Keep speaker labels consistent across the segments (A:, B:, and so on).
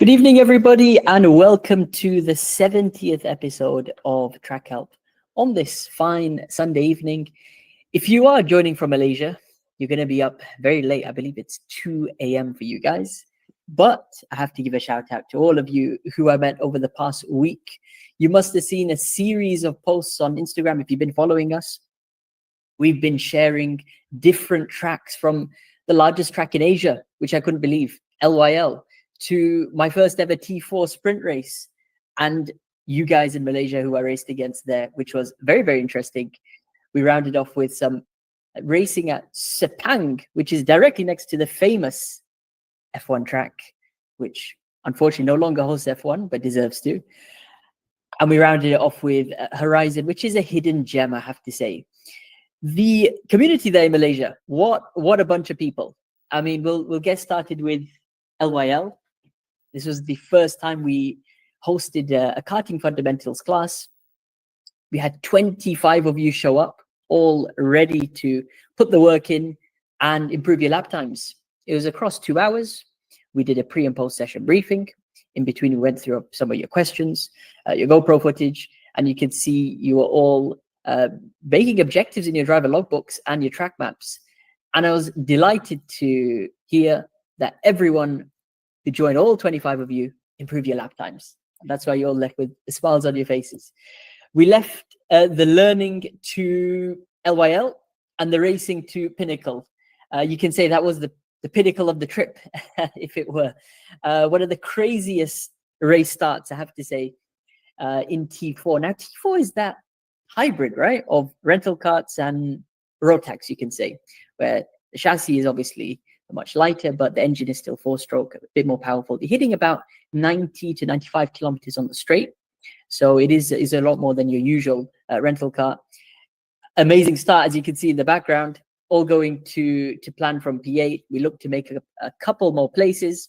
A: Good evening, everybody, and welcome to the 70th episode of Track Help on this fine Sunday evening. If you are joining from Malaysia, you're going to be up very late. I believe it's 2 a.m. for you guys. But I have to give a shout out to all of you who I met over the past week. You must have seen a series of posts on Instagram if you've been following us. We've been sharing different tracks from the largest track in Asia, which I couldn't believe, LYL, to my first ever T4 sprint race, and you guys in Malaysia who I raced against there, which was very, very interesting. We rounded off with some racing at Sepang, which is directly next to the famous F1 track, which unfortunately no longer hosts F1, but deserves to. And we rounded it off with Horizon, which is a hidden gem, I have to say. The community there in Malaysia, what a bunch of people. I mean, we'll get started with LYL. This was the first time we hosted a karting fundamentals class. We had 25 of you show up, all ready to put the work in and improve your lap times. It was across 2 hours. We did a pre and post session briefing. In between, we went through some of your questions, your GoPro footage, and you can see you were all making objectives in your driver logbooks and your track maps. And I was delighted to hear that everyone who joined, all 25 of you, improve your lap times. And that's why you're all left with smiles on your faces. We left the learning to LYL and the racing to Pinnacle. You can say that was the pinnacle of the trip, if it were. One of the craziest race starts, I have to say, in T4. Now, T4 is that hybrid, right, of rental karts and road tax, you can say, where the chassis is obviously much lighter, but the engine is still 4-stroke, a bit more powerful. You're hitting about 90 to 95 kilometers on the straight. So it is a lot more than your usual rental car. Amazing start, as you can see in the background, all going to plan from P8. We look to make a couple more places.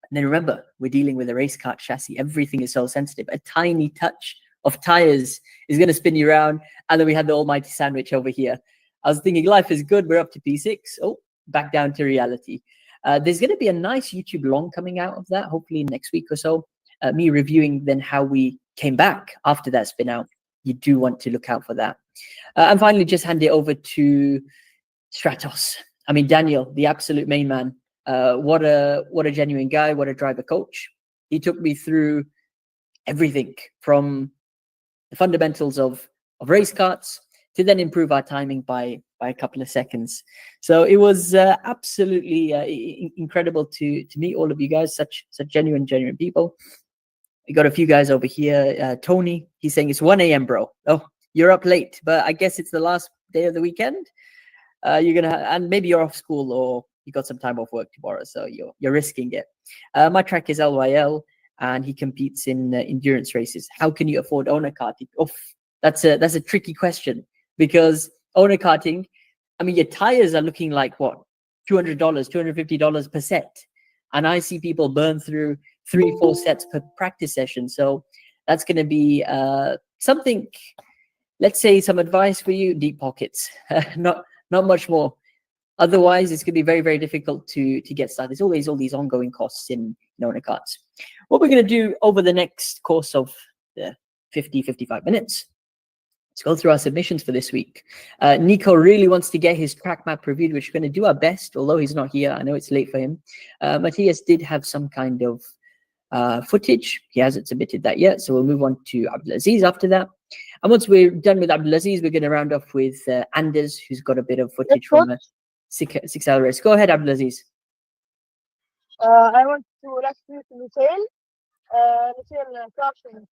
A: And then remember, we're dealing with a race kart chassis. Everything is so sensitive. A tiny touch of tires is going to spin you around. And then we had the almighty sandwich over here. I was thinking life is good. We're up to P6. Oh, back down to reality. There's going to be a nice YouTube long coming out of that, hopefully next week or so. Me reviewing then how we came back after that spin out. You do want to look out for that. And finally, just hand it over to Stratos. I mean, Daniel, the absolute main man. What a genuine guy. What a driver coach. He took me through everything from the fundamentals of race karts to then improve our timing by a couple of seconds. So it was absolutely incredible to meet all of you guys, such genuine people. We got a few guys over here. Tony, he's saying it's 1 a.m. bro. Oh, you're up late, but I guess it's the last day of the weekend. You're gonna and maybe you're off school or you got some time off work tomorrow, so you're risking it. My track is LYL, and he competes in endurance races. How can you afford owner karting? Oh, that's a tricky question, because owner karting, I mean, your tires are looking like what, $200, $250 per set, and I see people burn through 3-4 sets per practice session. So that's going to be something. Let's say some advice for you: deep pockets, not much more. Otherwise, it's going to be very, very difficult to get started. There's always all these ongoing costs in owner karts. What we're going to do over the next course of the 55 minutes, let's go through our submissions for this week. Nico really wants to get his track map reviewed, which we're going to do our best, although he's not here. I know it's late for him. Matthias did have some kind of footage. He hasn't submitted that yet, so we'll move on to Abdulaziz after that. And once we're done with Abdulaziz, we're going to round off with Anders, who's got a bit of footage from a 6-hour race. Go ahead, Abdulaziz.
B: I want to rescue Lusail Karting.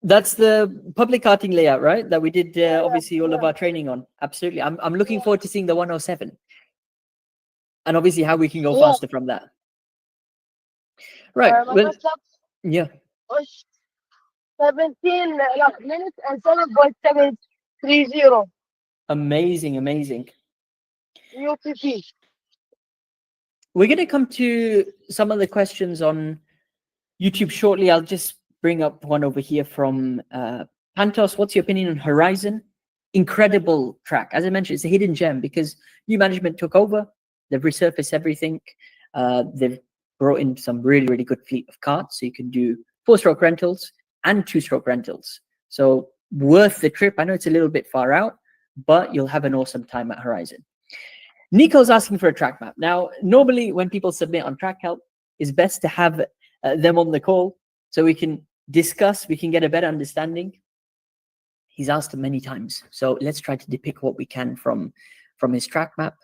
A: That's the public karting layout, right? That we did obviously all of our training on. Absolutely. I'm looking forward to seeing the 107. And obviously how we can go faster from that. Right. Well, yeah.
B: 17 minutes and 7.730.
A: Amazing.
B: UPP.
A: We're going to come to some of the questions on YouTube shortly. I'll just bring up one over here from Pantos. What's your opinion on Horizon? Incredible track. As I mentioned, it's a hidden gem because new management took over. They've resurfaced everything. They've brought in some really, really good fleet of karts. So you can do 4-stroke rentals and 2-stroke rentals. So worth the trip. I know it's a little bit far out, but you'll have an awesome time at Horizon. Nico's asking for a track map. Now, normally when people submit on Track Help, it's best to have them on the call so we can discuss, we can get a better understanding. He's asked many times, so let's try to depict what we can from his track map.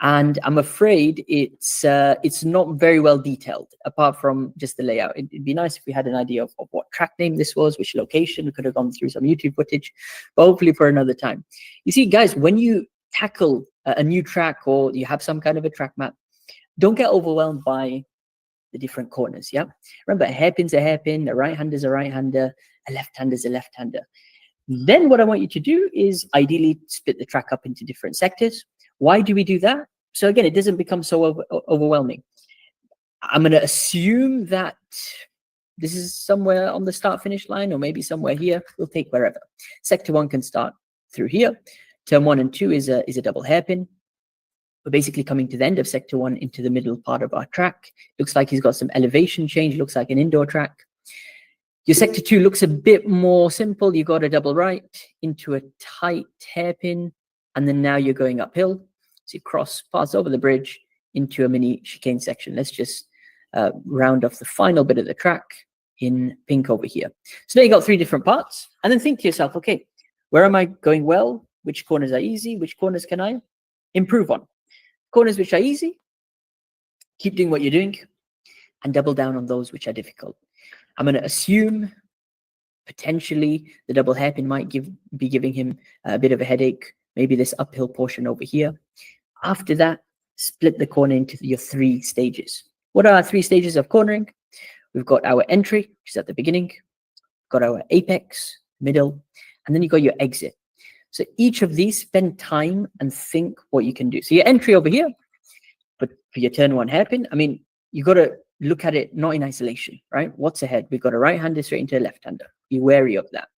A: And I'm afraid it's not very well detailed, apart from just the layout. It'd be nice if we had an idea of what track name this was, which location. We could have gone through some YouTube footage, but hopefully for another time. You see, guys, when you tackle a new track or you have some kind of a track map, don't get overwhelmed by the different corners. Yeah, remember, a hairpin's a hairpin, a right-hander's a right-hander, a left-hander's a left-hander. Then what I want you to do is ideally split the track up into different sectors. Why do we do that? So again, it doesn't become so overwhelming. I'm going to assume that this is somewhere on the start-finish line, or maybe somewhere here. We'll take wherever. Sector 1 can start through here. Turn 1 and 2 is a double hairpin. We're basically coming to the end of Sector 1 into the middle part of our track. Looks like he's got some elevation change. Looks like an indoor track. Your Sector 2 looks a bit more simple. You got a double right into a tight hairpin, and then now you're going uphill. So you pass over the bridge into a mini chicane section. Let's just round off the final bit of the track in pink over here. So now you got 3 different parts, and then think to yourself, okay, where am I going well? Which corners are easy? Which corners can I improve on? Corners which are easy, keep doing what you're doing, and double down on those which are difficult. I'm going to assume potentially the double hairpin might be giving him a bit of a headache, maybe this uphill portion over here. After that, split the corner into your 3 stages. What are our 3 stages of cornering? We've got our entry, which is at the beginning, got our apex, middle, and then you got your exit. So each of these, spend time and think what you can do. So your entry over here, but for your turn 1 hairpin, I mean, you got to look at it not in isolation, right? What's ahead? We've got a right-hander straight into a left-hander. Be wary of that.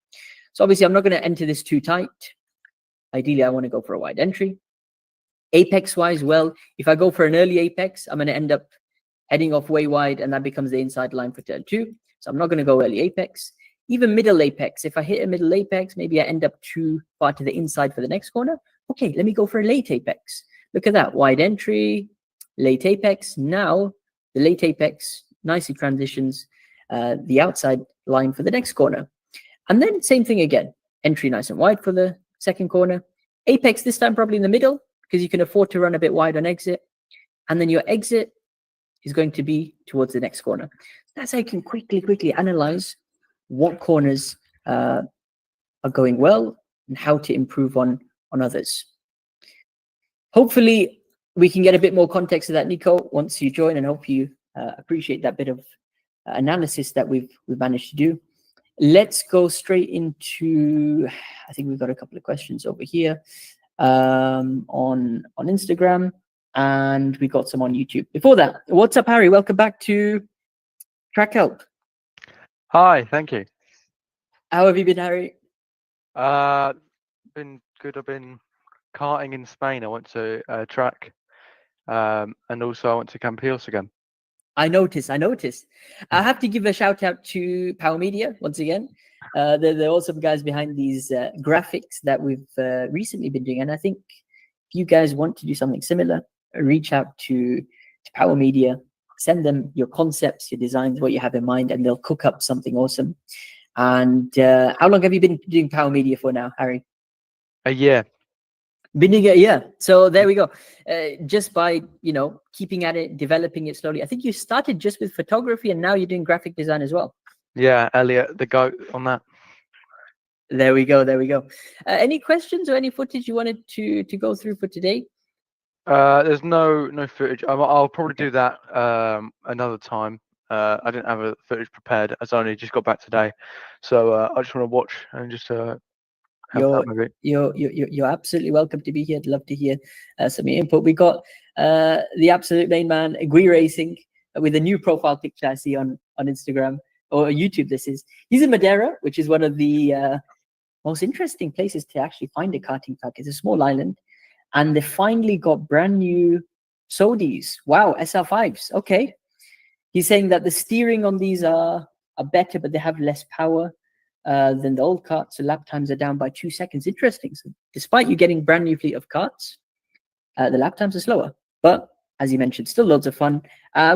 A: So obviously, I'm not going to enter this too tight. Ideally, I want to go for a wide entry. Apex-wise, well, if I go for an early apex, I'm going to end up heading off way wide, and that becomes the inside line for turn 2. So I'm not going to go early apex. Even middle apex, if I hit a middle apex, maybe I end up too far to the inside for the next corner. Okay, let me go for a late apex. Look at that, wide entry, late apex. Now, the late apex nicely transitions the outside line for the next corner. And then same thing again, entry nice and wide for the second corner. Apex this time probably in the middle, because you can afford to run a bit wide on exit. And then your exit is going to be towards the next corner. That's how you can quickly analyze what corners are going well and how to improve on others. Hopefully, we can get a bit more context to that, Nico, once you join, and hope you appreciate that bit of analysis that we've managed to do. Let's go straight into, I think we've got a couple of questions over here on Instagram, and we got some on YouTube. Before that, what's up, Harry? Welcome back to Track Help.
C: Hi, thank you.
A: How have you been, Harry?
C: Been good. I've been karting in Spain. I went to track, and also I went to Campeos again.
A: I noticed. I have to give a shout out to Power Media once again. They're awesome guys behind these graphics that we've recently been doing. And I think if you guys want to do something similar, reach out to Power Media, send them your concepts, your designs, what you have in mind, and they'll cook up something awesome. And how long have you been doing Power Media for now, Harry?
C: A year.
A: Been doing it a year. So there we go. Just by, keeping at it, developing it slowly. I think you started just with photography, and now you're doing graphic design as well.
C: Yeah, Elliot, the goat on that.
A: There we go. Any questions or any footage you wanted to go through for today?
C: There's no footage. I'll probably do that another time. I didn't have a footage prepared, as I only just got back today. So I just want to watch and just have that maybe.
A: You're absolutely welcome to be here. I'd love to hear some input. We got the absolute main man, Gui Racing, with a new profile picture I see on Instagram or YouTube. He's in Madeira, which is one of the most interesting places to actually find a karting track. It's a small island, and they finally got brand new Sodis. Wow, SR5s. Okay, He's saying that the steering on these are better, but they have less power than the old karts. So lap times are down by 2 seconds. Interesting. So despite you getting brand new fleet of karts, the lap times are slower. But as you mentioned, still loads of fun.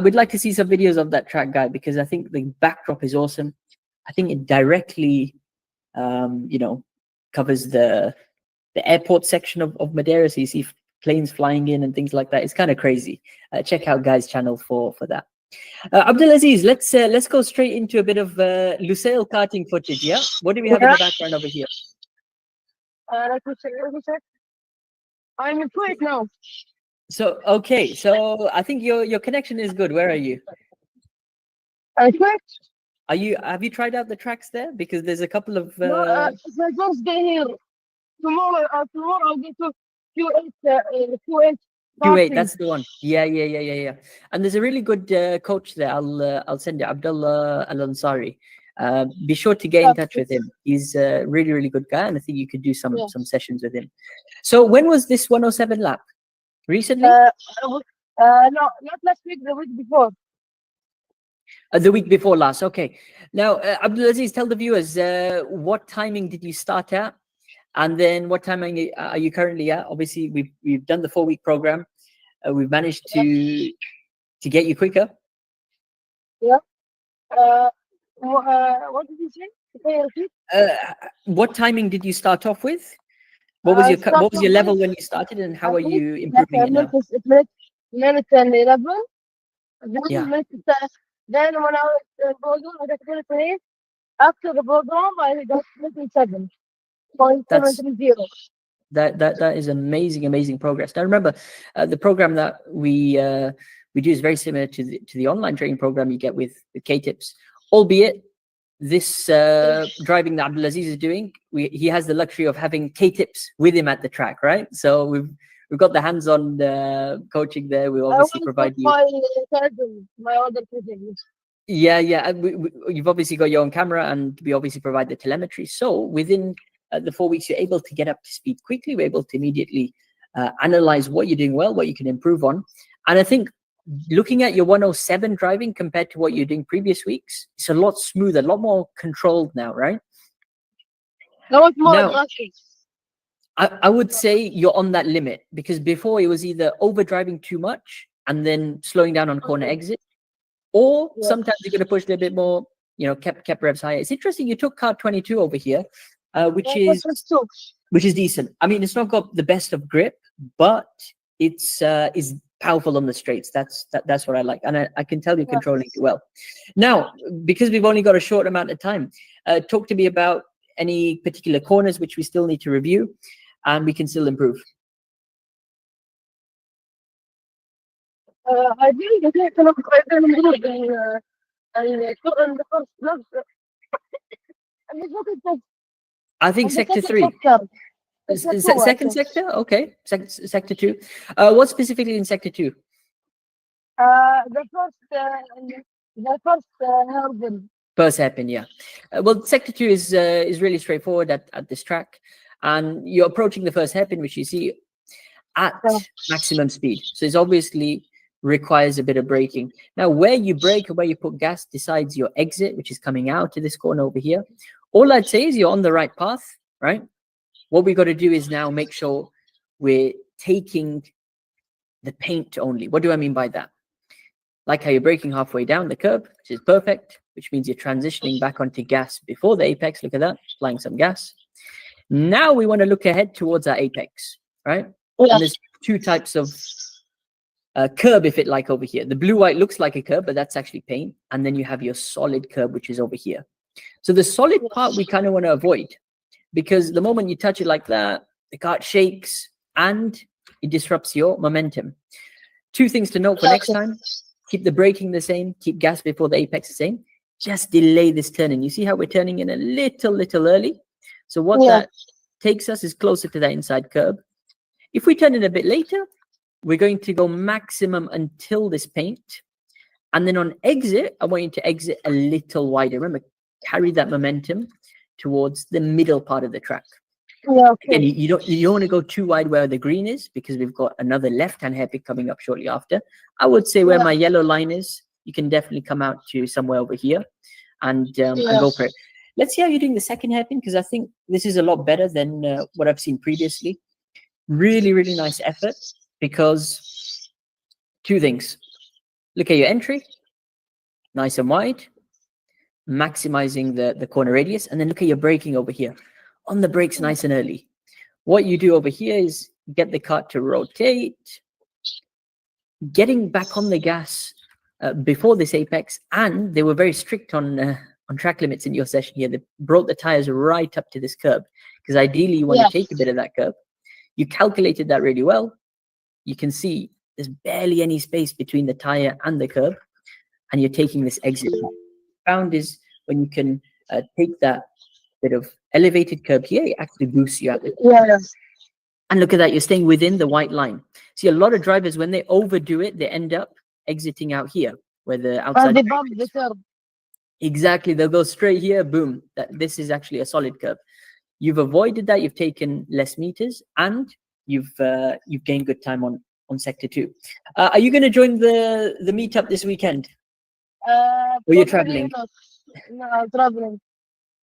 A: We'd like to see some videos of that track, guy, because I think the backdrop is awesome. I think it directly, covers the airport section of Madeira. So you see planes flying in and things like that. It's kind of crazy. Check out Guy's channel for that. Abdulaziz, let's go straight into a bit of Lusail karting footage. Yeah, what do we have in the background over here?
B: Let me check. I'm in Kuwait now.
A: So okay, so I think your connection is good. Where are you?
B: Kuwait.
A: Have you tried out the tracks there? Because there's a couple of
B: No, it's my first day here. Tomorrow I'll go to Kuwait.
A: Q8, that's the one. Yeah. And there's a really good coach there. I'll send it, Abdullah Al Ansari. Be sure to get in touch with him. He's a really, really good guy, and I think you could do some sessions with him. So when was this 107 lap? Recently?
B: No, not last week. The week before.
A: The week before last. Okay. Now, Abdulaziz, tell the viewers what timing did you start at, and then what timing are you currently at? Obviously, we've done the 4-week program. We've managed to get you quicker.
B: Yeah. What did you say? Can you repeat?
A: What timing did you start off with? What was your level when you started, and how are you improving it now?
B: Minute and 11.
A: Yeah.
B: Then when I was program, I got 28. After the program, I got 27.730.
A: That is amazing progress. Now remember, the program that we do is very similar to the online training program you get with KTips, albeit this driving that Abdulaziz is doing, he has the luxury of having KTips with him at the track, right? So we've got the hands-on coaching there. We obviously provide you.
B: My other cousins.
A: Yeah. You've obviously got your own camera, and we obviously provide the telemetry. So within the 4 weeks, you're able to get up to speed quickly. We're able to immediately analyze what you're doing well, what you can improve on. And I think looking at your 107 driving compared to what you're doing previous weeks, it's a lot smoother, a lot more controlled now, right?
B: That was more aggressive.
A: I would say you're on that limit, because before it was either over driving too much and then slowing down on corner exit, or sometimes you're going to push a little bit more, kept revs higher. It's interesting you took Kart 22 over here, which is decent. I mean, it's not got the best of grip, but it's is powerful on the straights. That's what I like, and I can tell you're controlling it well. Now, because we've only got a short amount of time, talk to me about any particular corners which we still need to review, and we can still improve.
B: I think I can improve in the first vlog.
A: I think sector 3. Second sector? Okay. Sector 2. What specifically in sector 2?
B: The first hairpin.
A: First hairpin, yeah. Well, sector 2 is really straightforward at this track, and you're approaching the first hairpin, which you see at maximum speed. So it's obviously requires a bit of braking. Now, where you brake or where you put gas decides your exit, which is coming out to this corner over here. All I'd say is you're on the right path, right? What we got to do is now make sure we're taking the paint only. What do I mean by that? Like how you're braking halfway down the curb, which is perfect, which means you're transitioning back onto gas before the apex. Look at that, applying some gas. Now we want to look ahead towards our apex, right? Yeah. And there's 2 types of curb, if it like over here. The blue-white looks like a curb, but that's actually paint. And then you have your solid curb, which is over here. So the solid part we kind of want to avoid, because the moment you touch it like that, the kart shakes and it disrupts your momentum. 2 things to note for next time: keep the braking the same, keep gas before the apex the same. Just delay this turning. You see how we're turning in a little early? So what that takes us is closer to that inside curb. If we turn in a bit later, we're going to go maximum until this paint. And then on exit, I want you to exit a little wider. Remember, carry that momentum towards the middle part of the track.
B: Yeah, okay.
A: And you don't want to go too wide where the green is, because we've got another left-hand hairpin coming up shortly after. I would say where my yellow line is, you can definitely come out to somewhere over here and go for it. Let's see how you're doing the second hairpin, because I think this is a lot better than what I've seen previously. Really, really nice effort, because two things. Look at your entry, nice and wide, maximizing the corner radius, and then look at your braking over here. On the brakes, nice and early. What you do over here is get the kart to rotate, getting back on the gas before this apex, and they were very strict on track limits in your session here. They brought the tires right up to this curb, because ideally you want to take a bit of that curb. You calculated that really well. You can see there's barely any space between the tire and the curb, and you're taking this exit. Found is when you can take that bit of elevated curb here, it actually boosts you out. And look at that, you're staying within the white line. See, a lot of drivers, when they overdo it, they end up exiting out here, where the outside.
B: They bump the curb.
A: Exactly, they'll go straight here, boom. This is actually a solid curve. You've avoided that, you've taken less meters, and you've gained good time on sector 2. Are you going to join the meetup this weekend? Or you're traveling?
B: No, I'm traveling.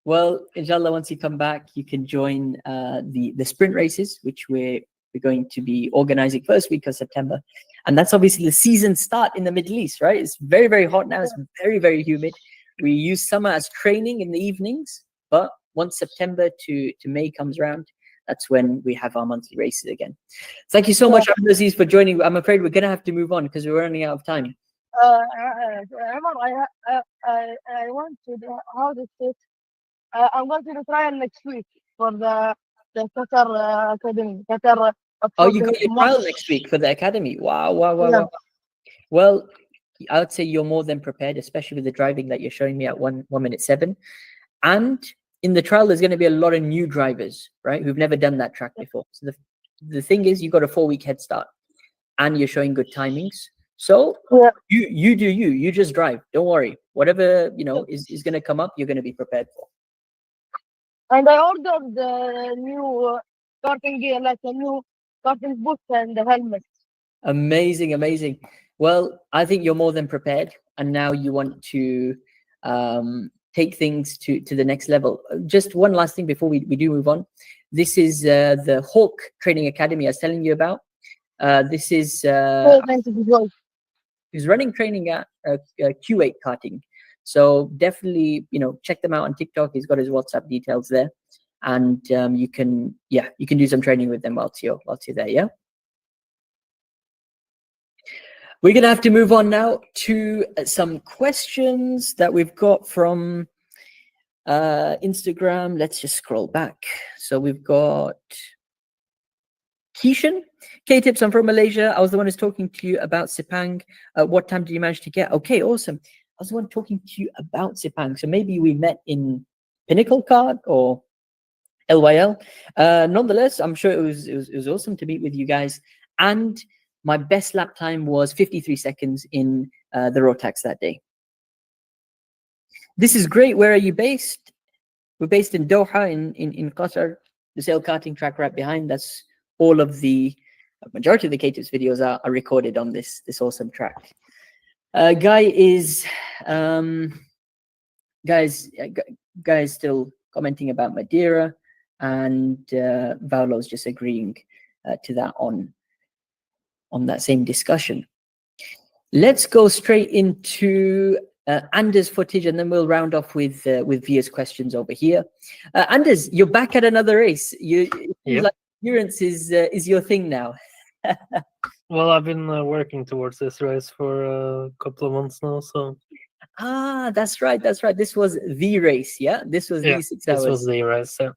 A: Well, inshallah, once you come back, you can join the sprint races, which we're going to be organizing first week of September. And that's obviously the season start in the Middle East, right? It's very, very hot now. It's very, very humid. We use summer as training in the evenings, but once September to May comes around, that's when we have our monthly races again. Thank you so much, Abdulaziz, for joining. I'm afraid we're going to have to move on because we're running out of time.
B: Omar, I want to do how this is. I'm going to do trial next week for the Qatar Academy. Qatar.
A: Oh, you got your trial next week for the academy. Wow. Well, I would say you're more than prepared, especially with the driving that you're showing me at 1:07. And in the trial, there's going to be a lot of new drivers, right, who've never done that track before. So the thing is, you've got a 4-week head start, and you're showing good timings. So you just drive. Don't worry. Whatever is going to come up, you're going to be prepared for.
B: And I ordered the new karting gear, like a new karting boots and the helmet.
A: Amazing. Well, I think you're more than prepared, and now you want to take things to the next level. Just one last thing before we do move on. This is the Hawk Training Academy I was telling you about. This is he's running training at Q8 Karting. So definitely, check them out on TikTok. He's got his WhatsApp details there, and you can do some training with them whilst you're there. Yeah. We're going to have to move on now to some questions that we've got from Instagram. Let's just scroll back. So we've got Keishan. KTips, I'm from Malaysia. I was the one who's talking to you about Sepang. What time did you manage to get? Okay, awesome. I was the one talking to you about Sepang. So maybe we met in Pinnacle Kart or LYL. Nonetheless, I'm sure it was awesome to meet with you guys. And my best lap time was 53 seconds in the Rotax that day. This is great. Where are you based? We're based in Doha in Qatar. Lusail Karting Track right behind. That's all of the majority of the KTips videos are recorded on this awesome track. Guy is still commenting about Madeira, and Vaolo's just agreeing to that on that same discussion. Let's go straight into Anders' footage, and then we'll round off with viewers' questions over here. Anders, you're back at another race. Like endurance is your thing now.
D: Well, I've been working towards this race for a couple of months now, so.
A: That's right. This was the race, yeah? This was the 6 hours.
D: This was the race, yeah.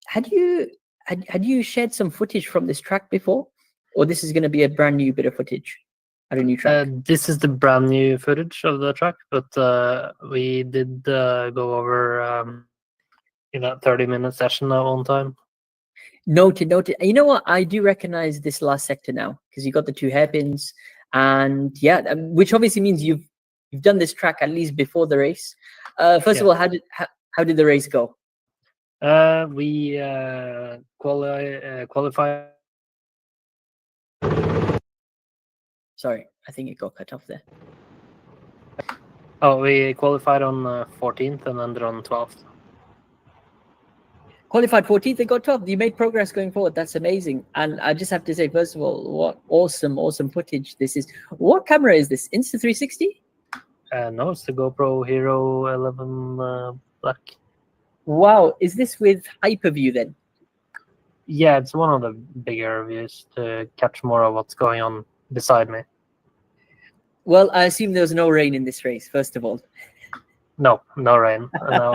A: Had you shared some footage from this track before? Or this is going to be a brand new bit of footage at a new track?
D: This is the brand new footage of the track, but we did go over in a 30-minute session at one time.
A: Noted. You know what? I do recognize this last sector now, because you got the 2 hairpins, and which obviously means you've done this track at least before the race. First of all, how did the race go?
D: We qualified.
A: Sorry, I think it got cut off there.
D: Oh, we qualified on 14th and ended on 12th.
A: Qualified 14th and got 12th. You made progress going forward. That's amazing. And I just have to say, first of all, what awesome footage this is. What camera is this? Insta360?
D: No, it's the GoPro Hero 11 Black.
A: Wow. Is this with Hyperview then?
D: Yeah, it's one of the bigger views to catch more of what's going on beside me.
A: Well, I assume there was no rain in this race, first of all.
D: No rain. And I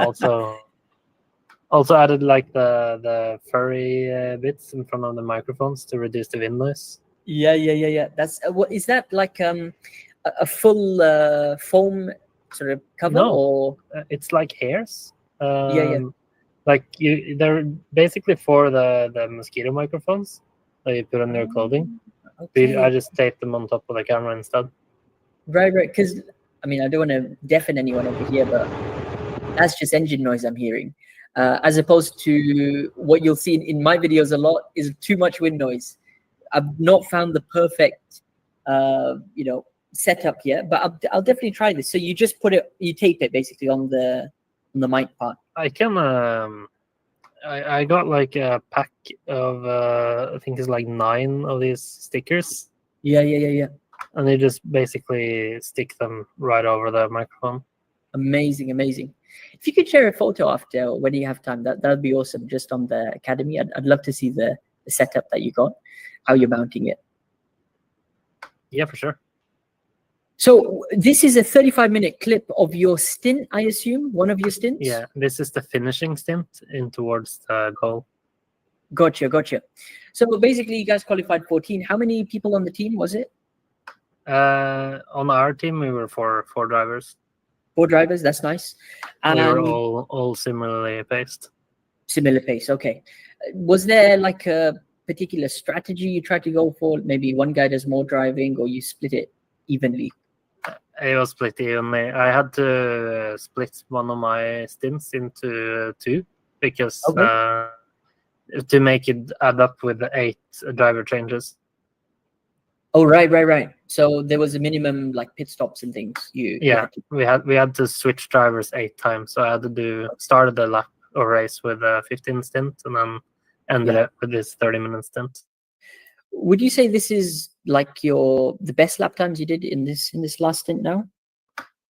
D: also added like the furry bits in front of the microphones to reduce the wind noise.
A: Yeah. That's what is that like? A full foam sort of cover,
D: No.
A: or
D: It's like hairs.
A: Yeah.
D: Like they're basically for the mosquito microphones that you put on your clothing.
A: Okay.
D: I just taped them on top of the camera instead.
A: Right. Because I mean, I don't want to deafen anyone over here, but that's just engine noise I'm hearing, as opposed to what you'll see in my videos a lot is too much wind noise. I've not found the perfect, setup yet, but I'll definitely try this. So you just you tape it basically on the mic part.
D: I can I got like a pack of I think it's like 9 of these stickers.
A: Yeah.
D: And you just basically stick them right over the microphone.
A: Amazing. If you could share a photo after when you have time, that'd be awesome. Just on the Academy, I'd love to see the setup that you got, how you're mounting it.
D: Yeah, for sure.
A: So this is a 35-minute clip of your stint, I assume, one of your stints?
D: Yeah, this is the finishing stint in towards the goal.
A: Gotcha. So basically, you guys qualified 14. How many people on the team was it?
D: On our team, we were four drivers.
A: 4 drivers, that's nice.
D: And we were all similarly paced.
A: Similar pace, okay. Was there like a particular strategy you tried to go for? Maybe one guy does more driving, or you split it evenly?
D: It was split evenly. I had to split one of my stints into 2 because to make it add up with the 8 driver changes.
A: Oh, right. So there was a minimum like pit stops and things. We
D: had to switch drivers 8 times. So I had to started the lap or race with a 15 stint and then ended it with this 30-minute stint.
A: Would you say this is like the best lap times you did in this last stint now?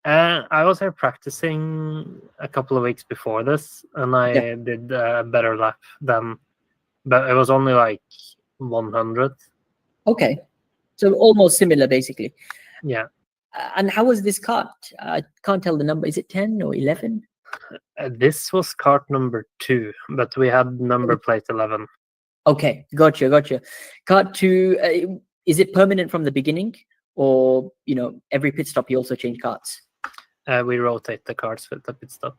D: I was here practicing a couple of weeks before this, and I did a better lap than, but it was only like 100.
A: Okay, so almost similar, basically.
D: Yeah.
A: And how was this kart? I can't tell the number. Is it 10 or 11?
D: This was kart number 2, but we had number plate 11.
A: Okay, gotcha. Kart 2, is it permanent from the beginning, or every pit stop you also change karts?
D: We rotate the karts with the pit stop.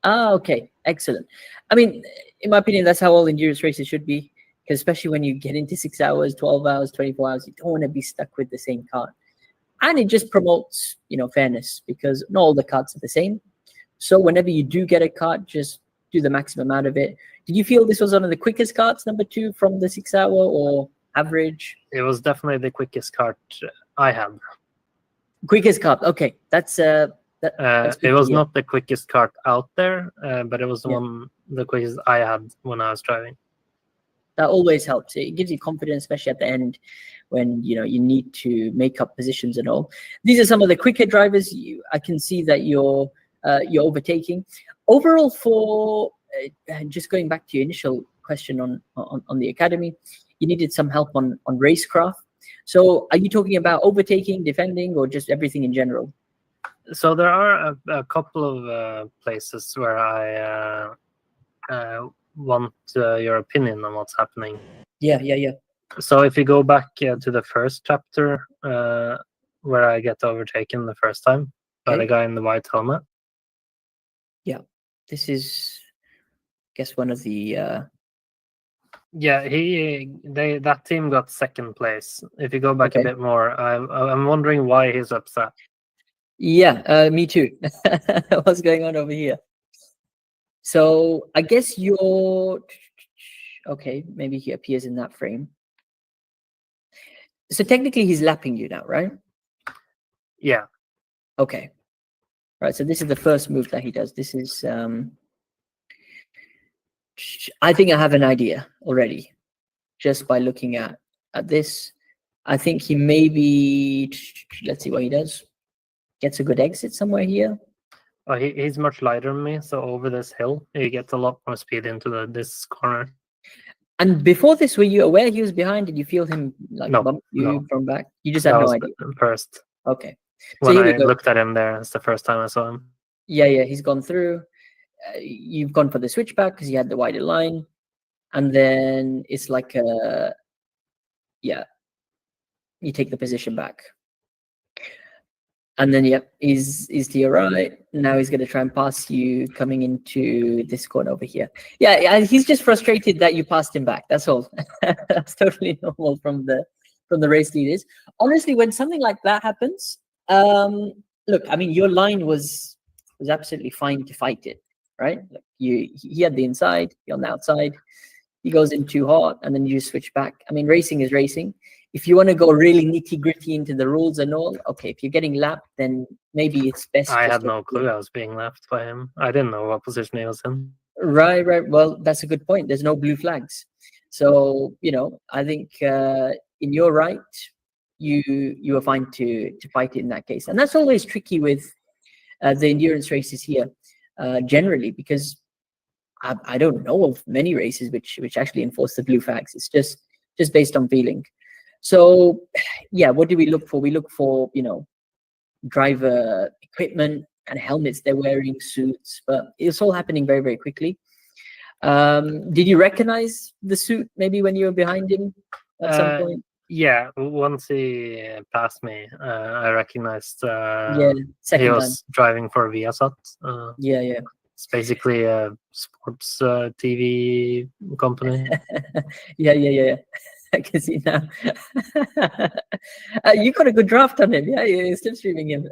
A: Okay, excellent. I mean, in my opinion, that's how all endurance races should be, because especially when you get into 6 hours, 12 hours, 24 hours, you don't want to be stuck with the same kart. And it just promotes, fairness, because not all the karts are the same. So whenever you do get a kart, just do the maximum out of it. Did you feel this was one of the quickest karts, number 2, from the 6 hour, or average?
D: It was definitely the quickest kart I had.
A: Quickest kart, okay. That's
D: it was not the quickest kart out there, but it was the quickest I had when I was driving.
A: That always helps. It gives you confidence, especially at the end when you need to make up positions and all. These are some of the quicker drivers. I can see that you're overtaking. Overall, for just going back to your initial question on the Academy, you needed some help on racecraft. So are you talking about overtaking, defending, or just everything in general?
D: So there are a couple of places where I want your opinion on what's happening.
A: Yeah.
D: So if you go back to the first chapter where I get overtaken the first time by the guy in the white helmet.
A: Yeah, this is, I guess, one of the...
D: that team got second place. If you go back a bit more, I'm wondering why he's upset.
A: Yeah, me too. What's going on over here? So I guess you're... Okay, maybe he appears in that frame. So technically he's lapping you now, right?
D: Yeah.
A: Okay. Right, so this is the first move that he does. This is, I think I have an idea already, just by looking at this. I think he maybe, let's see what he does. Gets a good exit somewhere here.
D: He's much lighter than me, so over this hill, he gets a lot more speed into this corner.
A: And before this, were you aware he was behind? Did you feel him like
D: No,
A: bump you
D: no.
A: from back? You just had
D: That
A: no
D: was
A: idea.
D: first.
A: Okay. So
D: When
A: here we
D: I
A: go.
D: looked at him there, it's the first time I saw him.
A: Yeah, he's gone through. You've gone for the switchback because you had the wider line. And then it's like you take the position back. And then, he's to your right. Now he's going to try and pass you coming into this corner over here. Yeah, he's just frustrated that you passed him back. That's all. That's totally normal from the race leaders. Honestly, when something like that happens, look, I mean, your line was absolutely fine to fight it, right? Like he had the inside, you're on the outside. He goes in too hot, and then you just switch back. I mean, racing is racing. If you want to go really nitty gritty into the rules and all, okay, if you're getting lapped, then maybe it's best.
D: I had no clue I was being lapped by him. I didn't know what position he was in.
A: Right. Well, that's a good point. There's no blue flags. So, I think in your right, you are fine to fight it in that case. And that's always tricky with the endurance races here, generally, because I don't know of many races which actually enforce the blue flags. It's just based on feeling. So, what do we look for? We look for, driver equipment and helmets they're wearing, suits, but it's all happening very, very quickly. Did you recognize the suit maybe when you were behind him at some point?
D: Yeah, once he passed me, I recognized
A: second
D: he was driving for Viasat.
A: Yeah.
D: It's basically a sports TV company.
A: Yeah. I can see now. You got a good draft on him. Yeah, you're still streaming him.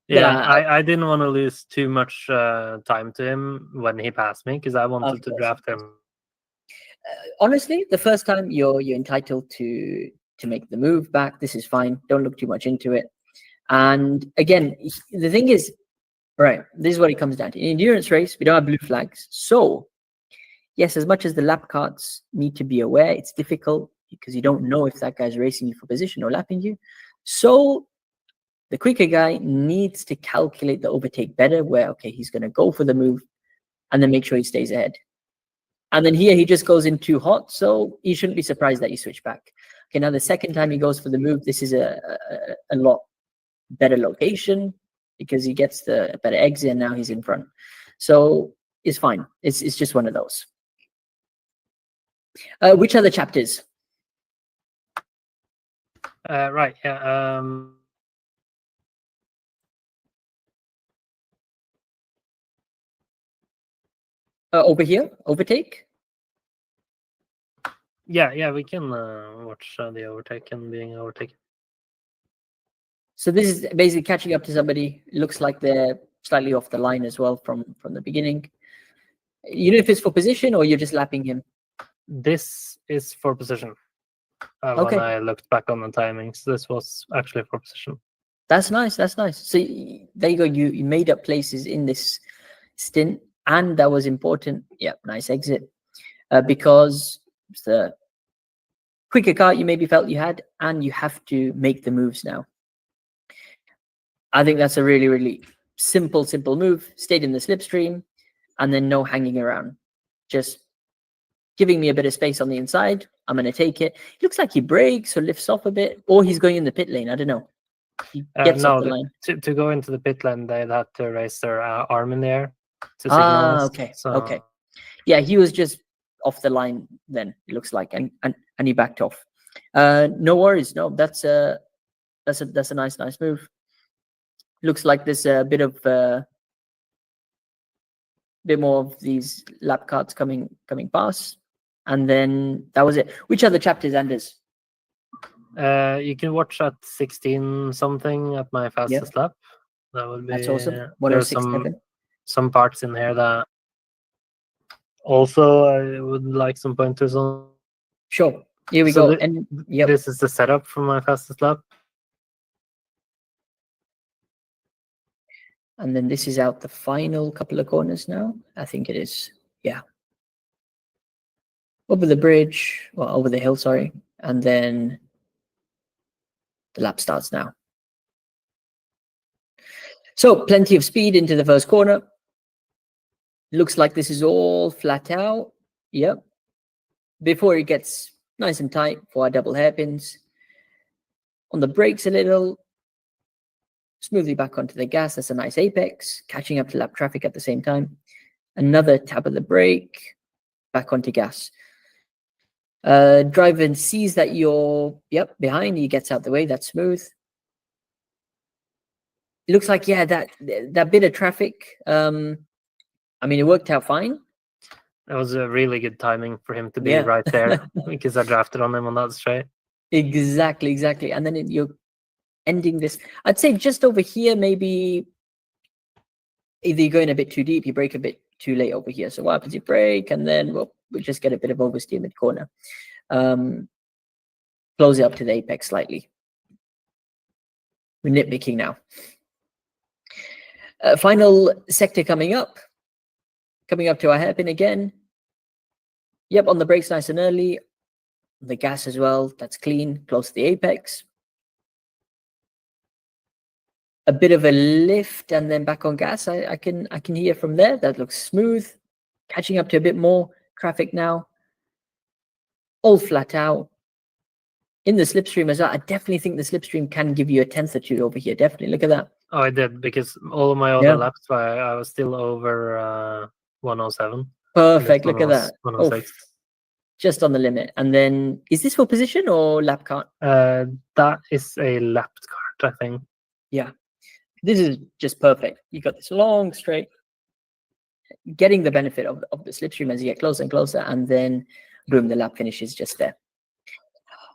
D: Yeah, I didn't want to lose too much time to him when he passed me because I wanted to draft him.
A: Honestly, the first time you're entitled to make the move back. This is fine. Don't look too much into it. And again, the thing is, right, this is what it comes down to. In endurance race, we don't have blue flags. So yes, as much as the lap carts need to be aware, it's difficult because you don't know if that guy's racing you for position or lapping you. So the quicker guy needs to calculate the overtake better, where, okay, he's going to go for the move and then make sure he stays ahead. And then here he just goes in too hot, so you shouldn't be surprised that you switch back. Okay, now the second time he goes for the move, this is a lot better location because he gets the better exit and now he's in front. So it's fine. It's just one of those. Which other chapters?
D: Right. Yeah.
A: Over here, overtake.
D: Yeah. We can watch the overtake and being overtaken.
A: So this is basically catching up to somebody. It looks like they're slightly off the line as well from the beginning. You know if it's for position or you're just lapping him?
D: This is for position.
A: Okay.
D: When I looked back on the timings, this was actually for position.
A: That's nice. So there you go. You made up places in this stint, and that was important. Yeah, nice exit. Because it's the quicker car you maybe felt you had, and you have to make the moves now. I think that's a really, really simple move. Stayed in the slipstream, and then no hanging around. Just giving me a bit of space on the inside. I'm going to take it. It looks like he brakes or lifts off a bit, or he's going in the pit lane. I don't know. He gets off the line.
D: To go into the pit lane, they'd have to raise their arm in the air to signal.
A: Okay. Okay. Yeah, he was just off the line then, it looks like, and he backed off. No worries. No, that's a nice move. Looks like there's a bit more of these lap carts coming past. And then that was it. Which other chapters, Anders?
D: You can watch at 16 something at my fastest lap. That would be.
A: That's awesome.
D: There's some parts in here that also I would like some pointers on.
A: Sure. Here we go. And
D: this is the setup for my fastest lap.
A: And then this is out the final couple of corners now. I think it is. Yeah. Over the bridge, well, over the hill, sorry. And then the lap starts now. So plenty of speed into the first corner. Looks like this is all flat out. Yep. Before it gets nice and tight for our double hairpins. On the brakes a little. Smoothly back onto the gas. That's a nice apex. Catching up to lap traffic at the same time. Another tap of the brake. Back onto gas. Driver sees that you're behind. He gets out the way. That's smooth. It looks like, yeah, that bit of traffic. I mean, it worked out fine.
D: That was a really good timing for him to be right there because I drafted on him on that straight.
A: Exactly. And then you're ending this. I'd say just over here, maybe either you're going a bit too deep, you brake a bit too late over here. So what happens? You brake, and then we just get a bit of oversteer mid corner. Close it up to the apex slightly. We're nitpicking now. Final sector coming up to our hairpin again. Yep, on the brakes nice and early. The gas as well, that's clean, close to the apex. A bit of a lift and then back on gas. I can hear from there. That looks smooth. Catching up to a bit more traffic now. All flat out. In the slipstream as well. I definitely think the slipstream can give you a tenth or two over here. Definitely, look at that.
D: Oh, I did, because all of my other laps, I was still over 107.
A: Perfect, look at that.
D: 106.
A: Just on the limit. And then, is this for position or lap kart?
D: That is a lapped kart, I think.
A: Yeah. This is just perfect. You got this long straight, getting the benefit of the slipstream as you get closer and closer, and then boom, the lap finish is just there.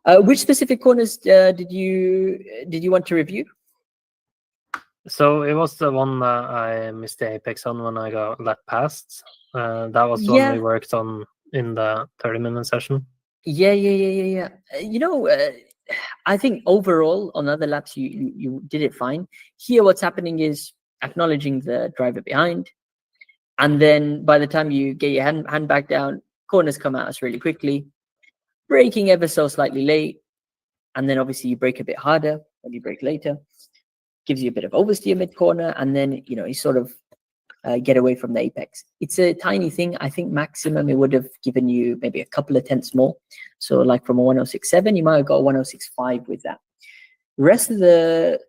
A: Which specific corners did you want to review?
D: So it was the one that I missed the apex on when I got lap past. That was the one we worked on in the 30-minute session. Yeah.
A: You know, I think overall on other laps you did it fine. Here, what's happening is acknowledging the driver behind, and then by the time you get your hand back down, corners come at us really quickly, braking ever so slightly late, and then obviously you brake a bit harder when you brake later. Gives you a bit of oversteer mid corner, and then you sort of get away from the apex. It's a tiny thing. I think maximum it would have given you maybe a couple of tenths more. So like from a 106.7, you might have got a 106.5 with that. The rest of the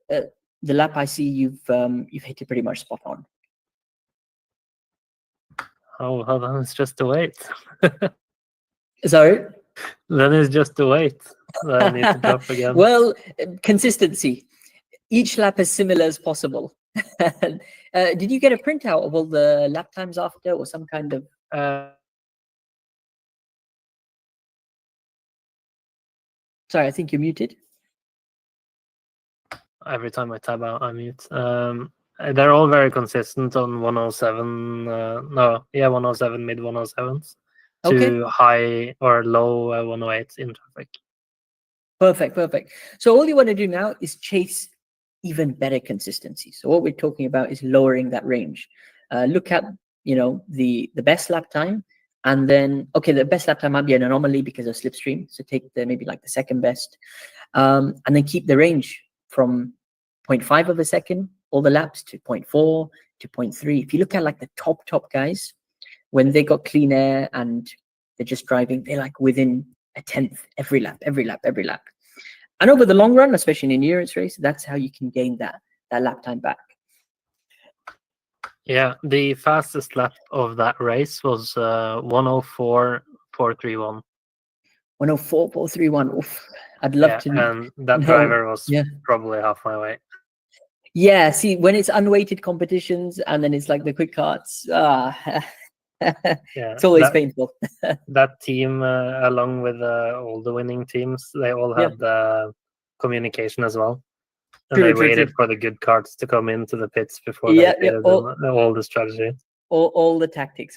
A: lap, I see you've hit it pretty much spot on.
D: Oh, well, then it's just to wait.
A: Sorry?
D: Then it's just to wait. I need to drop again.
A: Well, consistency. Each lap as similar as possible. Did you get a printout of all the lap times after, or some kind of? Sorry, I think you're muted.
D: Every time I tab out, I mute. They're all very consistent on 107. 107, mid 107s to high or low 108 in traffic.
A: Perfect. So all you want to do now is chase even better consistency. So what we're talking about is lowering that range. Look at the best lap time, and then the best lap time might be an anomaly because of slipstream. So take maybe like the second best, and then keep the range from 0.5 of a second all the laps to 0.4 to 0.3. If you look at like the top guys, when they got clean air and they're just driving, they're like within a tenth every lap. And over the long run, especially in an endurance race, that's how you can gain that lap time back.
D: Yeah, the fastest lap of that race was 104.431.
A: 104.431. Oof, I'd love to.
D: And that driver was probably half my weight.
A: Yeah, see, when it's unweighted competitions and then it's like the quick karts, it's always painful.
D: That team, along with all the winning teams, they all had communication as well. And they waited for the good karts to come into the pits before they did all the strategy.
A: All the tactics.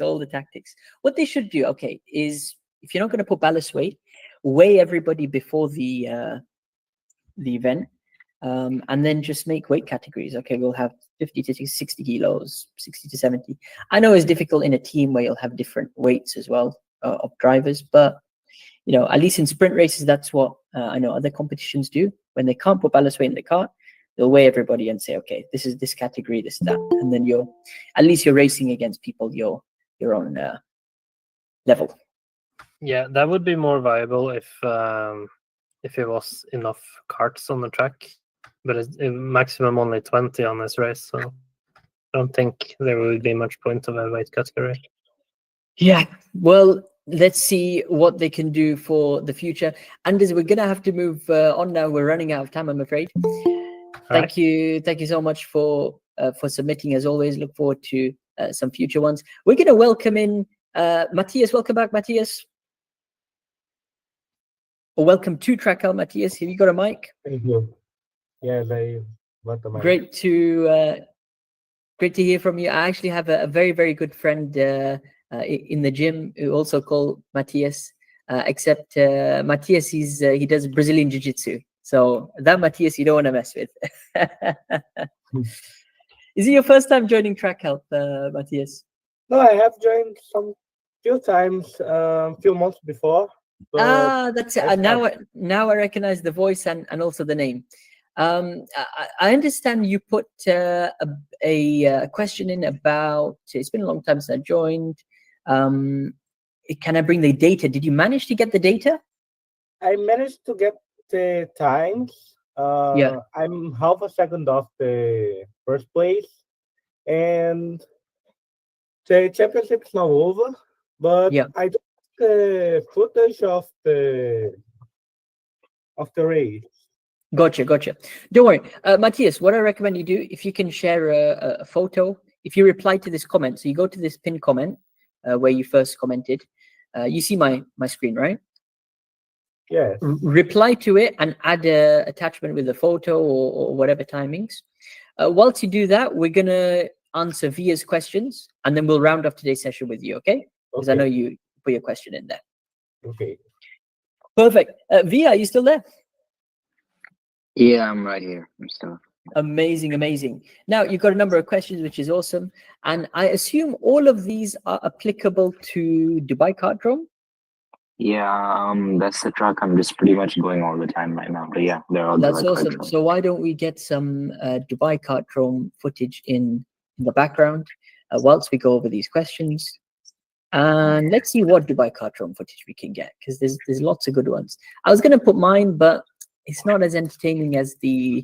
A: What they should do, is if you're not going to put ballast weight, weigh everybody before the event. and then just make weight categories. Okay, we'll have 50 to 60 kilos, 60 to 70. I know it's difficult in a team where you'll have different weights as well of drivers, but at least in sprint races, that's what I know other competitions do. When they can't put ballast weight in the cart, they'll weigh everybody and say, okay, this is this category, this, that. And then at least you're racing against people your own level.
D: Yeah, that would be more viable if it was enough carts on the track. But it's maximum only 20 on this race, so I don't think there would be much point of a weight category.
A: Yeah, well, let's see what they can do for the future. Anders, we're gonna have to move on now. We're running out of time, I'm afraid. Thank you so much for submitting. As always, look forward to some future ones. We're gonna welcome in Matthias. Welcome back, Matthias. Or welcome to Track Help, Matthias. Have you got a mic?
E: Thank you. Yes, I got the mic.
A: Great to hear from you. I actually have a very, very good friend in the gym who also called Matthias, except Matthias, he does Brazilian Jiu-Jitsu. So that Matthias you don't want to mess with. Is it your first time joining Track Help, Matthias?
E: No, I have joined few times, few months before.
A: That's it. Now I recognize the voice and also the name. I understand you put a question in about, it's been a long time since I joined. Can I bring the data? Did you manage to get the data?
E: I managed to get the times.
A: Yeah.
E: I'm half a second off the first place, and the championship's now over. But
A: Yeah.
E: I took the footage of the race.
A: Gotcha. Don't worry, Matthias. What I recommend you do, if you can share a photo, if you reply to this comment, so you go to this pinned comment where you first commented. You see my screen, right?
E: Yes.
A: Reply to it and add a attachment with a photo or whatever timings. Whilst you do that, we're gonna answer Via's questions, and then we'll round off today's session with you, okay? Because I know you put your question in there.
E: Okay.
A: Perfect. Via, are you still there?
F: Yeah, I'm right here. I'm still.
A: Amazing. Now, you've got a number of questions, which is awesome. And I assume all of these are applicable to Dubai Kartdrome?
F: Yeah, that's the track I'm just pretty much going all the time right now. But yeah, they're all
A: That's
F: Dubai
A: awesome.
F: Kartdrome.
A: So why don't we get some Dubai Kartdrome footage in the background whilst we go over these questions? And let's see what Dubai Kartdrome footage we can get, because there's lots of good ones. I was going to put mine, but it's not as entertaining as the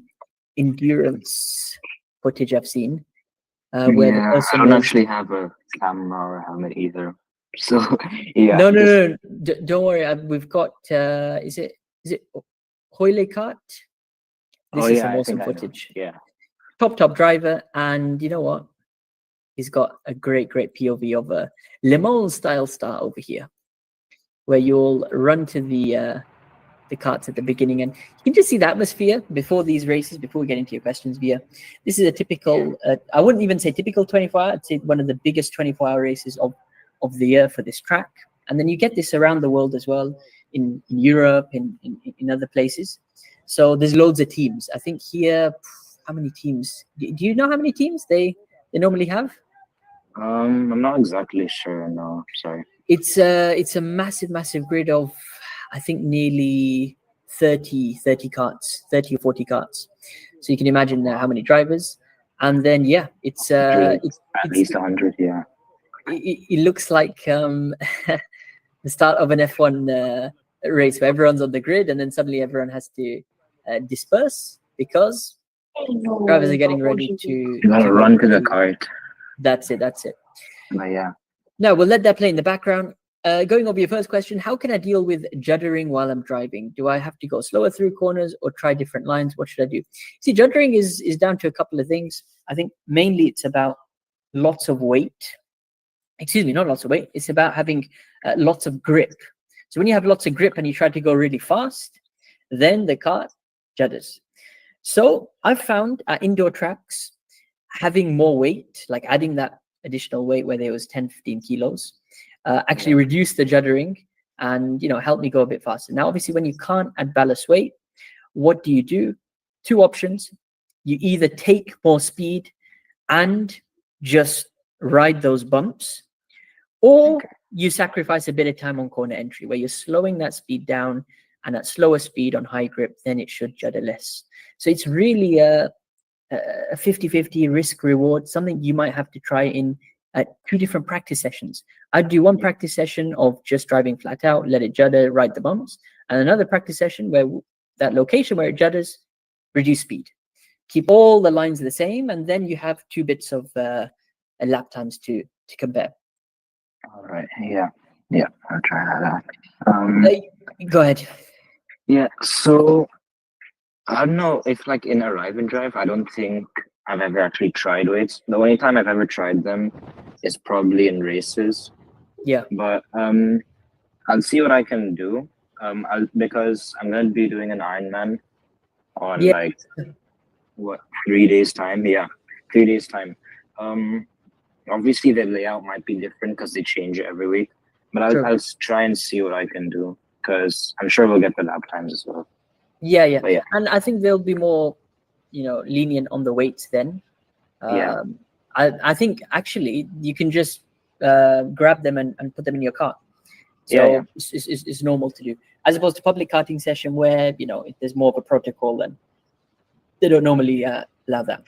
A: endurance footage I've seen. Where the person
F: I don't
A: is...
F: actually have a camera or a helmet either. So yeah.
A: No. Don't worry. We've got. Is it Hoyle Kart? This is some awesome footage.
F: Yeah.
A: Top driver, and you know what? He's got a great POV of a Le Mans style start over here, where you'll run to the carts at the beginning, and you can just see the atmosphere before these races. Before we get into your questions, Via, this is a typical. I wouldn't even say typical 24-hour. I'd say one of the biggest 24-hour races of the year for this track. And then you get this around the world as well, in Europe, in other places. So there's loads of teams. I think here, how many teams? Do you know how many teams they normally have?
F: I'm not exactly sure. No, sorry.
A: It's a massive grid of, I think, nearly 30 carts, 30 or 40 carts. So you can imagine how many drivers. And then it's
F: at least 100. Yeah.
A: It looks like the start of an F1 race where everyone's on the grid, and then suddenly everyone has to disperse because drivers are getting ready to.
F: You gotta run to the cart.
A: That's it.
F: But yeah.
A: Now we'll let that play in the background. Going over your first question, how can I deal with juddering while I'm driving? Do I have to go slower through corners or try different lines? What should I do? See, juddering is down to a couple of things. I think mainly it's about lots of weight. Excuse me, not lots of weight. It's about having lots of grip. So when you have lots of grip and you try to go really fast, then the kart judders. So I've found at indoor tracks, having more weight, like adding that additional weight where there was 10, 15 kilos, actually reduce the juddering and, help me go a bit faster. Now, obviously, when you can't add ballast weight, what do? two options. You either take more speed and just ride those bumps, or you sacrifice a bit of time on corner entry where you're slowing that speed down, and at slower speed on high grip, then it should judder less. So it's really a 50-50 risk reward, something you might have to try in two different practice sessions. I'd do one practice session of just driving flat out, let it judder, ride the bumps, and another practice session where that location where it judders, reduce speed. Keep all the lines the same, and then you have 2 bits of lap times to compare.
F: All right. Yeah. I'll try that out.
A: Go ahead.
F: Yeah. So I don't know if like in arrive and drive, I don't think I've ever actually tried weights. The only time I've ever tried them is probably in races.
A: Yeah.
F: But I'll see what I can do. Because I'm gonna be doing an Ironman on like 3 days time. Yeah, 3 days time. Obviously the layout might be different because they change it every week. But I'll try and see what I can do, because I'm sure we'll get the lap times as well.
A: Yeah.
F: But yeah.
A: And I think they'll be more, lenient on the weights then. I think actually you can just grab them and put them in your cart. So it's normal to do, as opposed to public karting session where there's more of a protocol and they don't normally allow that.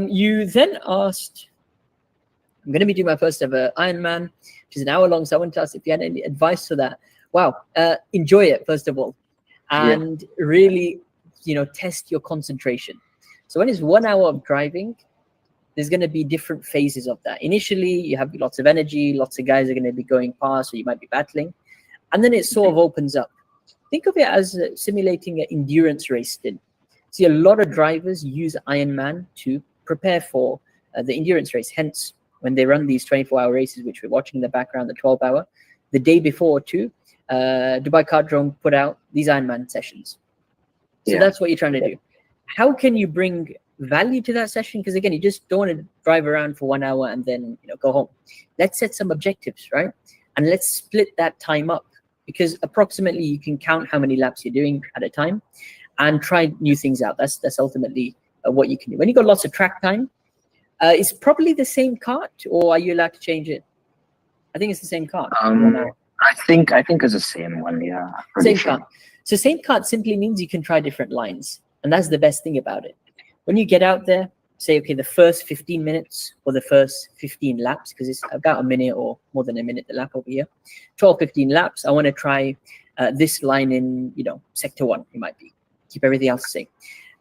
A: You then asked, I'm going to be doing my first ever Ironman, which is an hour long. So I wanted to ask if you had any advice for that. Wow, enjoy it first of all, and really, test your concentration. So when it's 1 hour of driving, there's going to be different phases of that. Initially, you have lots of energy, lots of guys are going to be going past, or you might be battling, and then it sort of opens up. Think of it as simulating an endurance race stint. See, a lot of drivers use Ironman to prepare for the endurance race. Hence, when they run these 24-hour races, which we're watching in the background, the 12-hour, the day before too, Dubai Kart Drone put out these Ironman sessions. So that's what you're trying to do. How can you bring value to that session? Because again, you just don't want to drive around for 1 hour and then go home. Let's set some objectives, right? And let's split that time up, because approximately you can count how many laps you're doing at a time and try new things out. That's ultimately what you can do. When you got lots of track time, it's probably the same kart, or are you allowed to change it? I think it's the same kart.
F: I think it's the same one. Yeah.
A: Same kart. So same kart simply means you can try different lines, and that's the best thing about it. When you get out there, say, okay, the first 15 minutes or the first 15 laps, because it's about a minute or more than a minute the lap over here, 12, 15 laps, I want to try this line in, sector 1, it might be. Keep everything else the same.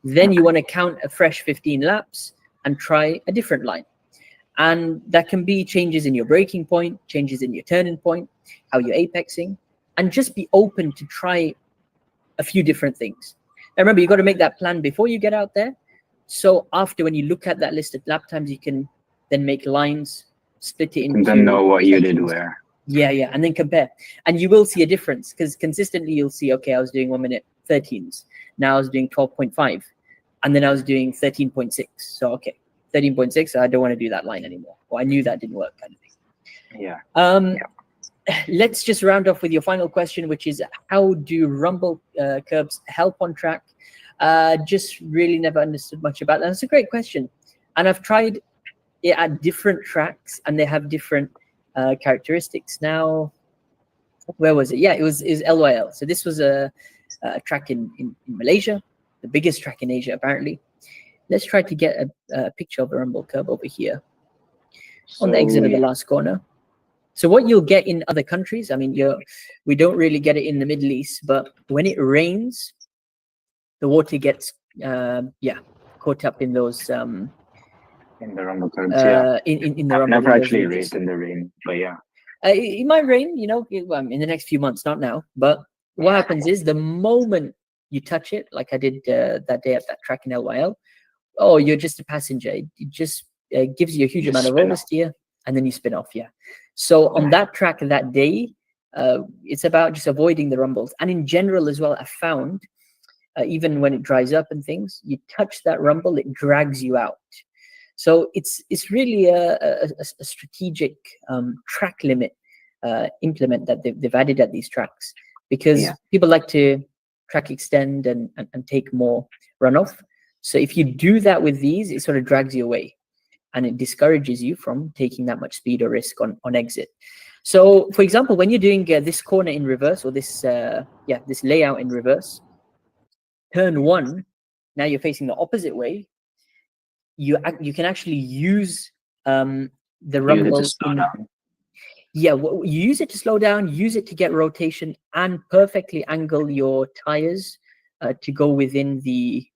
A: Then you want to count a fresh 15 laps and try a different line. And that can be changes in your braking point, changes in your turning point, how you're apexing, and just be open to try a few different things. Now remember, you've got to make that plan before you get out there. So after, when you look at that list of lap times, you can then make lines, split it into.
F: And then know what you did where.
A: Yeah, and then compare. And you will see a difference, because consistently you'll see, okay, I was doing 1 minute 13s. Now I was doing 12.5. And then I was doing 13.6. So, okay, 13.6, I don't want to do that line anymore. Or I knew that didn't work, kind of thing.
F: Yeah.
A: Let's just round off with your final question, which is, how do rumble curbs help on track? Just really never understood much about that. That's a great question. And I've tried it at different tracks, and they have different characteristics. Now, where was it? Yeah, it was LYL. So this was a track in Malaysia, the biggest track in Asia, apparently. Let's try to get a picture of a rumble curb over here on the exit of the last corner. So what you'll get in other countries, I mean, we don't really get it in the Middle East, but when it rains, the water gets caught up in those
F: in the rumble curbs.
A: In the
F: I've
A: rumble.
F: never actually raced in the rain, but yeah.
A: It might rain, in the next few months, not now. But what happens is, the moment you touch it, like I did that day at that track in LYL, you're just a passenger. It just gives you a huge amount of oversteer, and then you spin off. Yeah. So on that track that day, it's about just avoiding the rumbles. And in general as well, I found, even when it dries up and things, you touch that rumble, it drags you out. So it's really a strategic track limit implement that they've added at these tracks, because people like to track extend and take more runoff. So if you do that with these, it sort of drags you away, and it discourages you from taking that much speed or risk on exit. So, for example, when you're doing this corner in reverse, or this this layout in reverse, turn 1, now you're facing the opposite way. You can actually use the rumble you use it to slow down, use it to get rotation, and perfectly angle your tires to go within the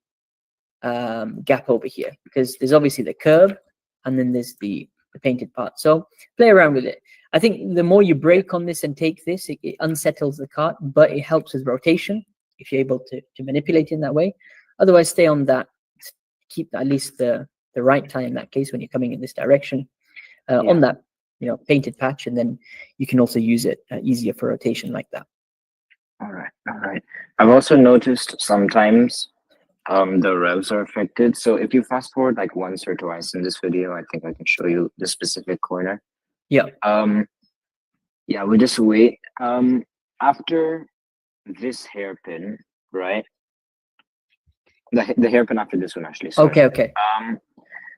A: gap over here, because there's obviously the curb and then there's the painted part. So play around with it. I think the more you brake on this and take this, it unsettles the kart, but it helps with rotation if you're able to manipulate it in that way. Otherwise, stay on that. Keep at least the right tire in that case when you're coming in this direction on that painted patch, and then you can also use it easier for rotation like that.
F: All right. I've also noticed sometimes the revs are affected. So if you fast forward like once or twice in this video, I think I can show you the specific corner.
A: Yeah.
F: We'll just wait. After this hairpin, right? The hairpin after this one, actually. Sorry.
A: Okay.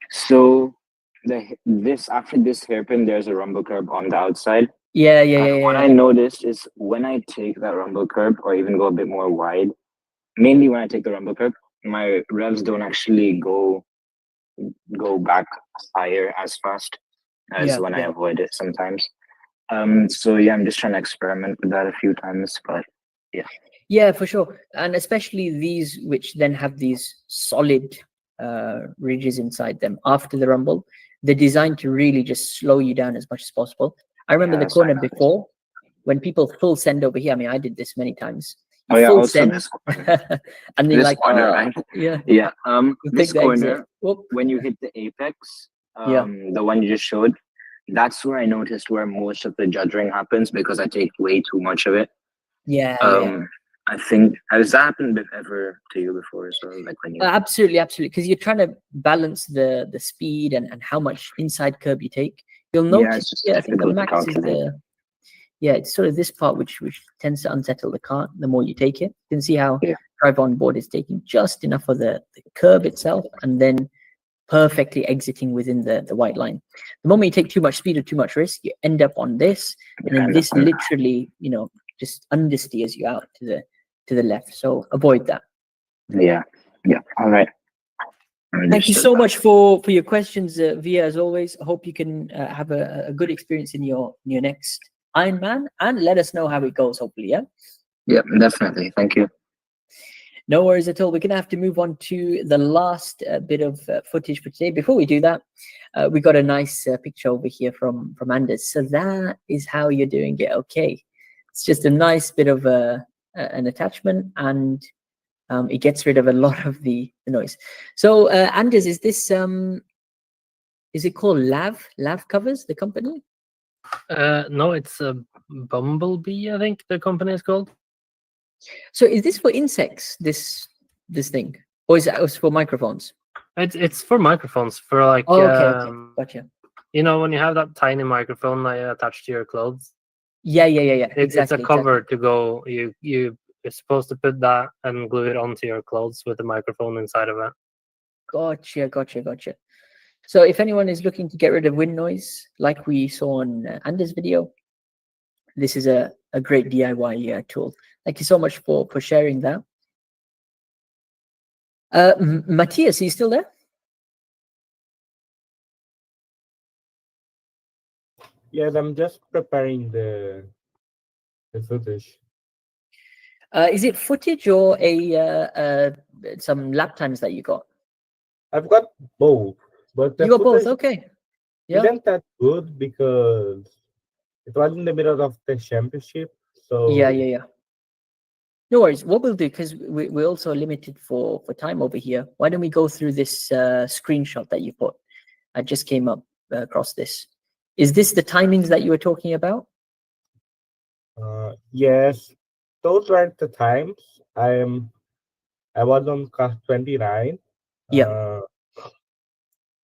F: So after this hairpin, there's a rumble curb on the outside.
A: Yeah.
F: What I noticed is when I take that rumble curb, or even go a bit more wide, mainly when I take the rumble curb, my revs don't actually go back higher as fast as when I avoid it sometimes. So I'm just trying to experiment with that a few times, but yeah,
A: for sure. And especially these which then have these solid ridges inside them after the rumble, they're designed to really just slow you down as much as possible. I remember the corner before, when people full send over here. I mean, I did this many times. Full send,
F: this
A: and then like
F: corner, right?
A: Yeah.
F: This corner, when you hit the apex, the one you just showed, that's where I noticed where most of the judging happens, because I take way too much of it. I think, has that happened ever to you before as well? Like when you
A: absolutely, because you're trying to balance the speed and how much inside curb you take. You'll notice, I think the max is it's sort of this part which tends to unsettle the kart the more you take it. You can see how drive on board is taking just enough of the curb itself, and then perfectly exiting within the white line. The moment you take too much speed or too much risk, you end up on this, and then this literally, just understeers you out to the left. So avoid that.
F: Yeah. All right.
A: Thank you so much for your questions, Via. As always, I hope you can have a good experience in your next Ironman, and let us know how it goes. Hopefully,
F: yeah, definitely. Thank you.
A: No worries at all. We're gonna have to move on to the last bit of footage for today. Before we do that, we got a nice picture over here from Anders. So that is how you're doing it. Okay, it's just a nice bit of an attachment, and it gets rid of a lot of the noise. So Anders, is this is it called Lav Covers, the company?
D: No, it's Bumblebee, I think the company is called.
A: So is this for insects, this thing, or is it for microphones?
D: It's for microphones, for like
A: okay. Gotcha.
D: When you have that tiny microphone attached to your clothes.
A: Yeah.
D: It's a cover to go. You're supposed to put that and glue it onto your clothes with the microphone inside of it.
A: Gotcha. So if anyone is looking to get rid of wind noise, like we saw on Anders' video, this is a great DIY tool. Thank you so much for sharing that. Matthias, are you still there?
E: Yes, I'm just preparing the footage.
A: Is it footage or some lap times that you got?
E: I've got both, but
A: you got both. Okay. Yeah.
E: Isn't that good because it was in the middle of the championship? So
A: yeah. No worries. What we'll do, because we're also limited for time over here, why don't we go through this screenshot that you put? I just came up across this. Is this the timings that you were talking about?
E: Yes, those were the times. I was on class 29.
A: Yeah.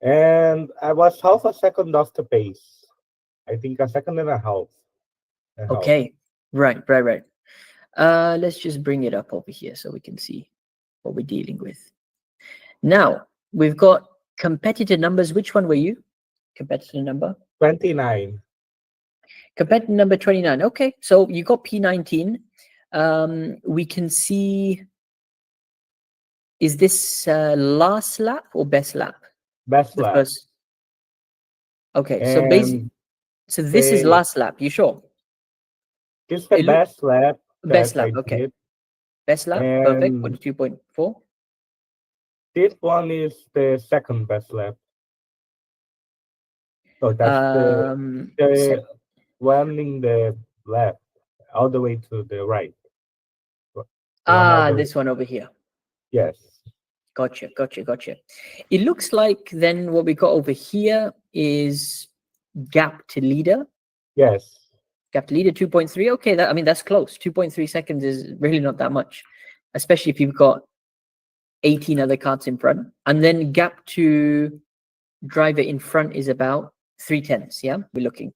E: And I was half a second off the pace. I think a second and a half.
A: Okay. Right. Let's just bring it up over here so we can see what we're dealing with. Now we've got competitor numbers. Which one were you? Competitor number?
E: 29.
A: Competitor number 29. Okay, so you got P19. We can see. Is this last lap or best lap?
E: Best
A: The
E: lap.
A: first. Okay, so basically,
E: And
A: so this is
E: the-
A: last lap. You sure?
E: this is the
A: It look-
E: best lap
A: Best
E: that I
A: lap. Okay,
E: did.
A: best lap. Perfect.
E: And
A: 42.4.
E: this one is the second best lap. So that's
A: So-
E: the one in the left, all the way to the right. The one all the way-
A: this one over here.
E: Yes.
A: Gotcha. It looks like then what we got over here is gap to leader.
E: Yes.
A: Gap to leader 2.3. Okay, that's close. 2.3 seconds is really not that much, especially if you've got 18 other carts in front. And then gap to driver in front is about 3/10. Yeah, we're looking.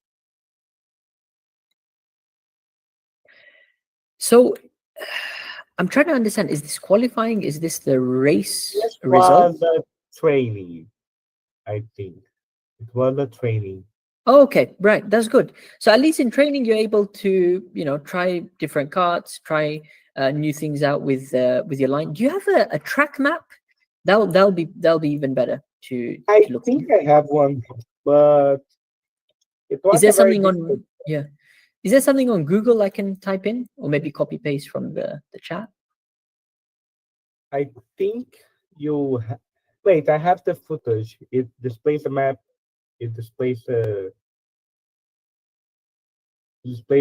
A: So I'm trying to understand, is this qualifying? Is this the race
E: This
A: result?
E: was a training, I think. It was a training.
A: Oh, okay, right. That's good. So at least in training, you're able to, try different carts, try new things out with your line. Do you have a track map? That'll be even better to
E: I
A: look.
E: think I have one, but it was
A: Is there
E: a very
A: something
E: difficult.
A: on? Yeah. Is there something on Google I can type in, or maybe copy paste from the chat?
E: I think you wait. I have the footage. It displays a map. It displays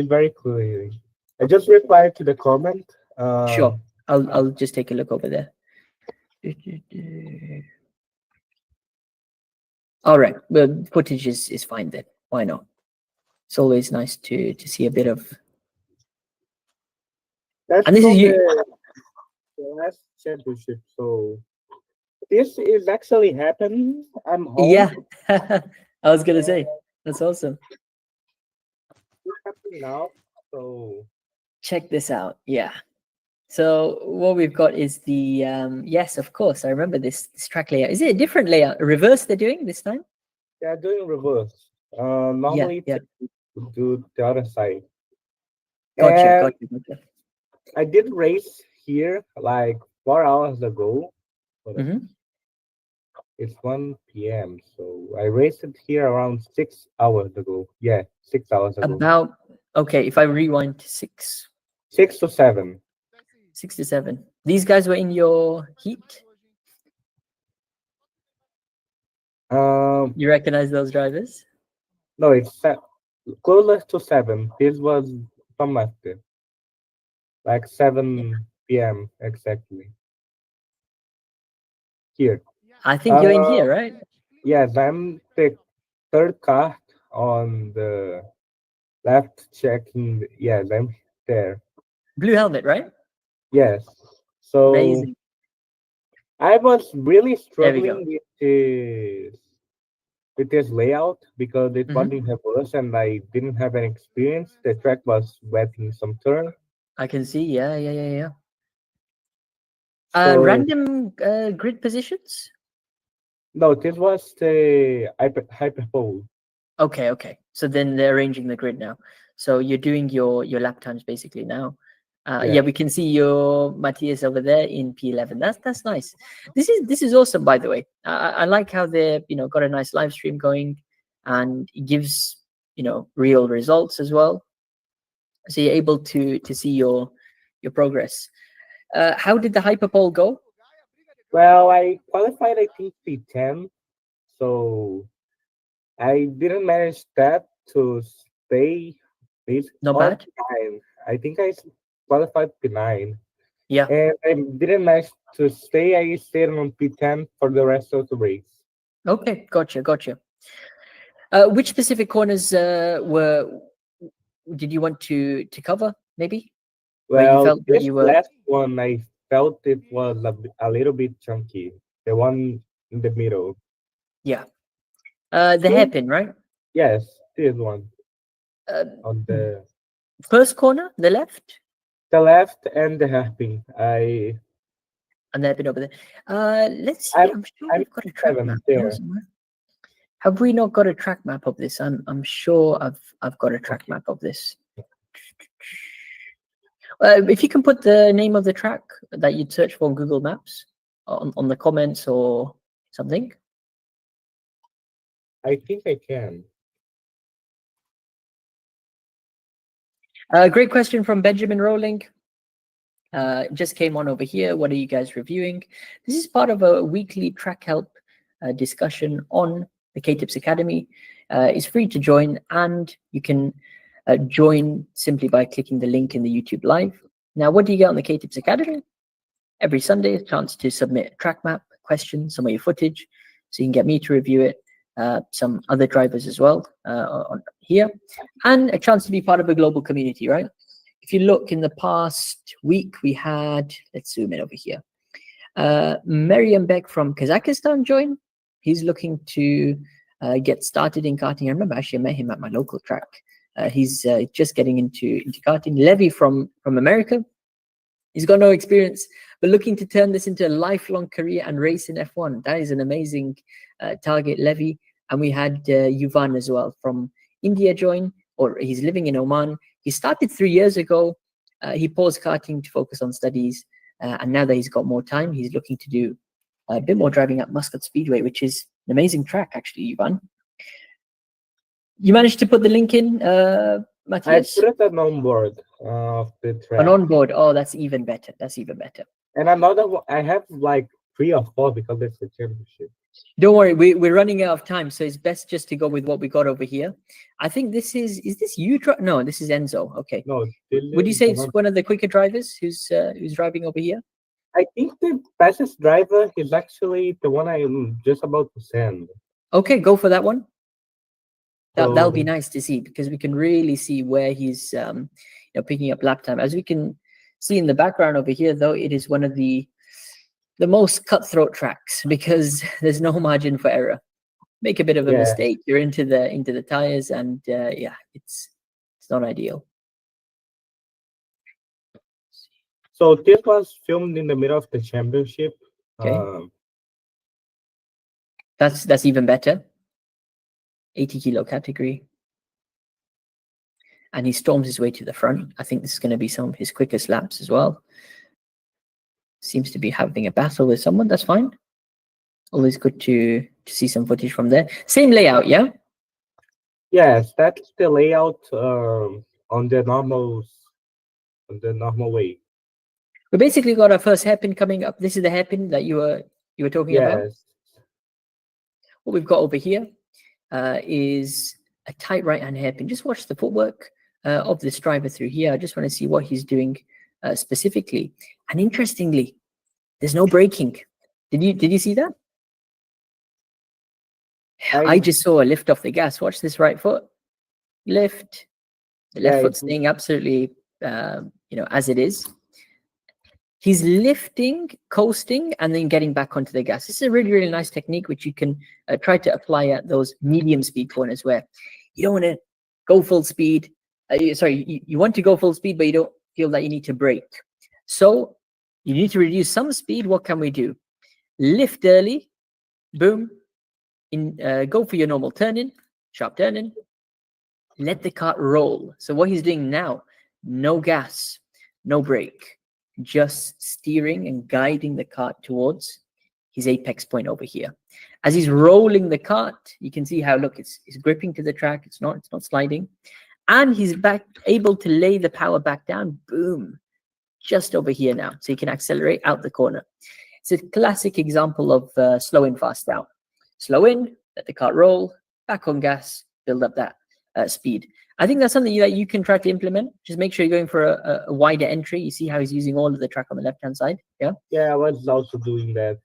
E: very clearly. I just replied to the comment.
A: Sure. I'll just take a look over there. All right. Well, footage is fine then. Why not? It's always nice to see a bit of.
E: That's
A: And this is
E: from
A: you.
E: the last championship. So this is actually happening. I'm home.
A: Yeah. I was gonna say that's awesome.
E: It's happening now. So
A: Check this out. Yeah. So what we've got is the yes, of course. I remember this track layout. Is it a different layout? A reverse they're doing this time?
E: they are doing reverse. Normally
A: Yeah.
E: they do the other side.
A: Gotcha.
E: And I did race here like 4 hours ago. But
A: Mhm.
E: it's 1 p.m. So I raced it here around 6 hours ago. Yeah, 6 hours ago.
A: About okay. If I rewind to
E: 6 to 7.
A: 6 to 7. These guys were in your heat. You recognize those drivers?
E: No, it's closer to 7. This was from after, like 7 p.m. exactly. Here.
A: I think you're in here, right?
E: Yes, I'm the third car on the left checking. Yes, I'm there.
A: Blue helmet, right?
E: Yes. So
A: Amazing.
E: I was really
A: There we go.
E: struggling with this layout because it
A: Mhm.
E: wasn't reverse and I didn't have any experience. The track was wet in some turn.
A: I can see. Yeah.
E: So
A: Random grid positions.
E: no, this was the hyperpole.
A: Okay. So then they're arranging the grid now. So you're doing your lap times basically now. Yeah, we can see your Matthias over there in P11. That's nice. This is awesome, by the way. I like how they're got a nice live stream going, and it gives real results as well. So you're able to see your progress. How did the hyperpole go?
E: Well, I qualified I think P10, so I didn't manage that to stay this
A: Not
E: or
A: bad.
E: P9. I think I qualified P9.
A: Yeah.
E: And I didn't manage to stay. I stayed on P10 for the rest of the race.
A: Okay, gotcha. Which specific corners did you want to cover? Maybe where you
E: Well,
A: felt that
E: this
A: you were.
E: last one, I felt it was a little bit chunky. The one in the middle.
A: Yeah. The hairpin, right?
E: Yes, this one on
A: First corner, the left.
E: the left and the hairpin. I
A: And they've been over there. Let's see.
E: I'm
A: I'm sure
E: I'm
A: we've got a track
E: seventh
A: map
E: there.
A: somewhere. Have we not got a track map of this? I'm sure I've got a track map of this. If you can put the name of the track that you'd search for on Google Maps on the comments or something.
E: I think I can.
A: Great question from Benjamin Rowling. Just came on over here. What are you guys reviewing? This is part of a weekly track help discussion on the KTips Academy. It's free to join, and you can join simply by clicking the link in the YouTube live. Now, what do you get on the KTips Academy? Every Sunday, a chance to submit a track map, questions, some of your footage, so you can get me to review it, some other drivers as well on here, and a chance to be part of a global community, right? If you look in the past week, we had, let's zoom in over here, Meriam Beck from Kazakhstan joined. He's looking to get started in karting. I remember actually I met him at my local track. He's just getting into karting. Levy from America. He's got no experience, but looking to turn this into a lifelong career and race in F1. That is an amazing target, Levy. And we had Yuvan as well from India join, or he's living in Oman. He started 3 years ago. He paused karting to focus on studies. And now that he's got more time, he's looking to do a bit more driving at Muscat Speedway, which is an amazing track, actually, Yuvan. You managed to put the link in, Matthias?
E: I put it on board of the track.
A: An onboard. Oh, that's even better. That's even better.
E: And another one, I have like 3 or 4 because it's a championship.
A: Don't worry, we're running out of time, so it's best just to go with what we got over here. I think this is this you? No, this is Enzo. Okay.
E: No,
A: Would you say it's one of the quicker drivers who's driving over here?
E: I think the fastest driver is actually the one I'm just about to send.
A: Okay, go for that one. That'll be
E: So-
A: nice to see, because we can really see where he's picking up lap time. As we can see in the background over here, though, it is one of the most cutthroat tracks because there's no margin for error. Make a bit of a
E: Yeah.
A: mistake, you're into the tires, and yeah, it's not ideal.
E: So this was filmed in the middle of the championship.
A: Okay. That's even better. 80 kilo category. And he storms his way to the front. I think this is going to be some of his quickest laps as well. Seems to be having a battle with someone. That's fine. Always good to see some footage from there. Same layout, yeah?
E: Yes, that's the layout on the normal way.
A: We basically got our first hairpin coming up. This is the hairpin that you were talking about.
E: Yes.
A: What we've got over here is a tight right-hand hairpin. Just watch the footwork of this driver through here. I just want to see what he's doing specifically. And interestingly, there's no braking. Did you see that? I just saw a lift off the gas. Watch this right foot. Lift. The left foot staying absolutely, as it is. He's lifting, coasting, and then getting back onto the gas. This is a really, really nice technique, which you can try to apply at those medium speed corners where you don't want to go full speed. You want to go full speed, but you don't feel that you need to brake. So you need to reduce some speed. What can we do? Lift early, boom, go for your normal turn-in, sharp turn-in, let the kart roll. So what he's doing now, no gas, no brake, just steering and guiding the kart towards his apex point over here. As he's rolling the kart, you can see how, look, it's gripping to the track. It's not sliding. And he's able to lay the power back down, boom, just over here now. So he can accelerate out the corner. It's a classic example of slow in, fast out. Slow in, let the kart roll, back on gas, build up that speed. I think that's something that you can try to implement. Just make sure you're going for a wider entry. You see how he's using all of the track on the left-hand side? Yeah?
E: Yeah, I was also doing that.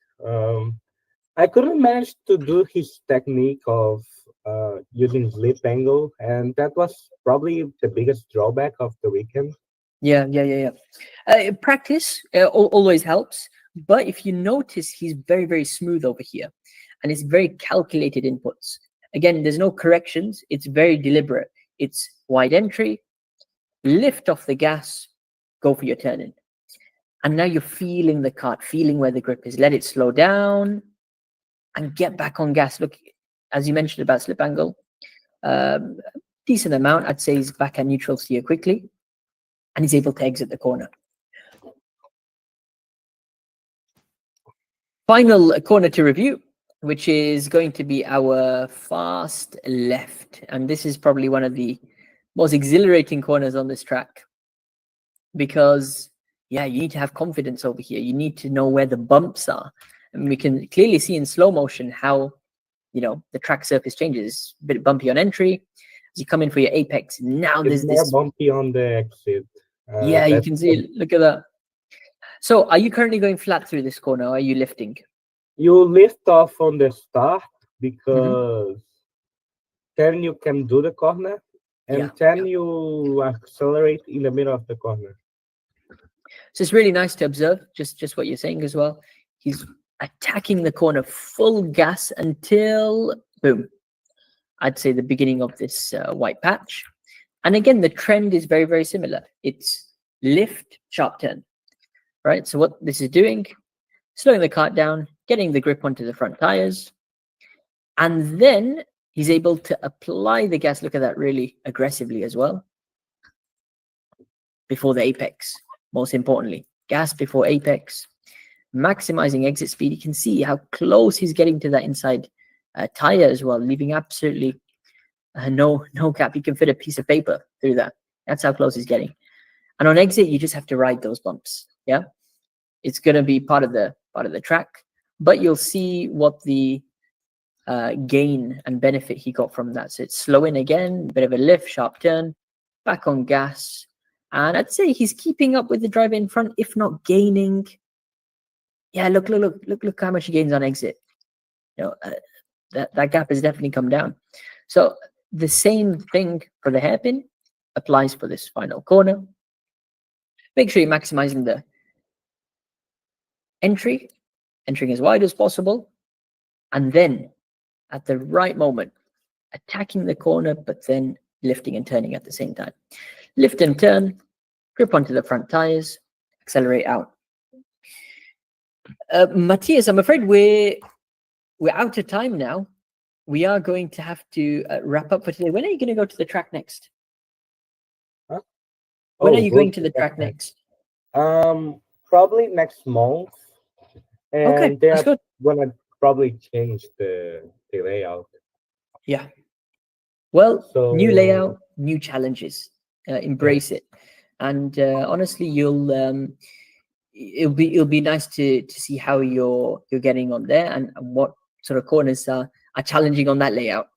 E: I couldn't manage to do his technique of using slip angle, and that was probably the biggest drawback of the weekend.
A: Yeah. Practice always helps, but if you notice, he's very, very smooth over here, and it's very calculated inputs. Again, there's no corrections. It's very deliberate. It's wide entry, lift off the gas, go for your turn-in. And now you're feeling the kart, feeling where the grip is. Let it slow down and get back on gas. Look, as you mentioned about slip angle, decent amount. I'd say he's back at neutral steer quickly, and he's able to exit the corner. Final corner to review, which is going to be our fast left. And this is probably one of the most exhilarating corners on this track, because yeah, you need to have confidence over here. You need to know where the bumps are. And we can clearly see in slow motion how, the track surface changes. A bit bumpy on entry. As you come in for your apex, now
E: It's
A: there's
E: more
A: this.
E: bumpy on the exit.
A: Yeah, you can see. Look at that. So, are you currently going flat through this corner, or are you lifting?
E: You lift off on the start because then you can do the corner, and then you accelerate in the middle of the corner.
A: So it's really nice to observe just what you're saying as well. He's attacking the corner full gas until boom. I'd say the beginning of this white patch. And again, the trend is very, very similar. It's lift, sharp turn, right? So what this is doing, slowing the kart down, getting the grip onto the front tires. And then he's able to apply the gas. Look at that, really aggressively as well. Before the apex, most importantly. Gas before apex. Maximizing exit speed. You can see how close he's getting to that inside tire as well, leaving absolutely no gap. You can fit a piece of paper through that. That's how close he's getting. And on exit, you just have to ride those bumps. Yeah, it's going to be part of the track, but you'll see what the gain and benefit he got from that. So it's slowing again, a bit of a lift, sharp turn, back on gas, and I'd say he's keeping up with the driver in front, if not gaining. Yeah, look how much he gains on exit. That gap has definitely come down. So the same thing for the hairpin applies for this final corner. Make sure you're maximizing the entering as wide as possible, and then at the right moment, attacking the corner, but then lifting and turning at the same time. Lift and turn, grip onto the front tires, accelerate out. Matthias, I'm afraid we're out of time now. We are going to have to wrap up for today. When are you going to go to the track next?
E: Huh?
A: When are you going to the track next?
E: Probably next month. And
A: okay,
E: they're gonna probably change the layout.
A: Yeah. Well, so, new layout, new challenges. Embrace it, and honestly, it'll be nice to see how you're getting on there, and what sort of corners are challenging on that layout.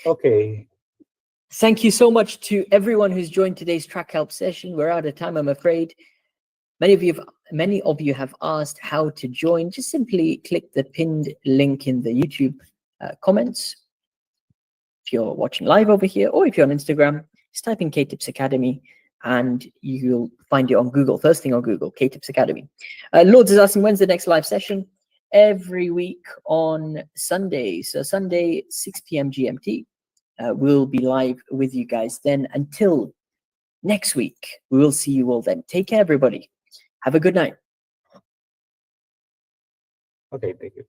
E: Okay.
A: Thank you so much to everyone who's joined today's track help session. We're out of time, I'm afraid. Many of you have asked how to join. Just simply click the pinned link in the YouTube comments. If you're watching live over here, or if you're on Instagram, just type in KTips Academy and you'll find it on Google. First thing on Google, KTips Academy. Lourdes is asking, when's the next live session? Every week on Sunday. So Sunday, 6 p.m. GMT. We'll be live with you guys then. Until next week, we will see you all then. Take care, everybody. Have a good night.
E: Okay, thank you.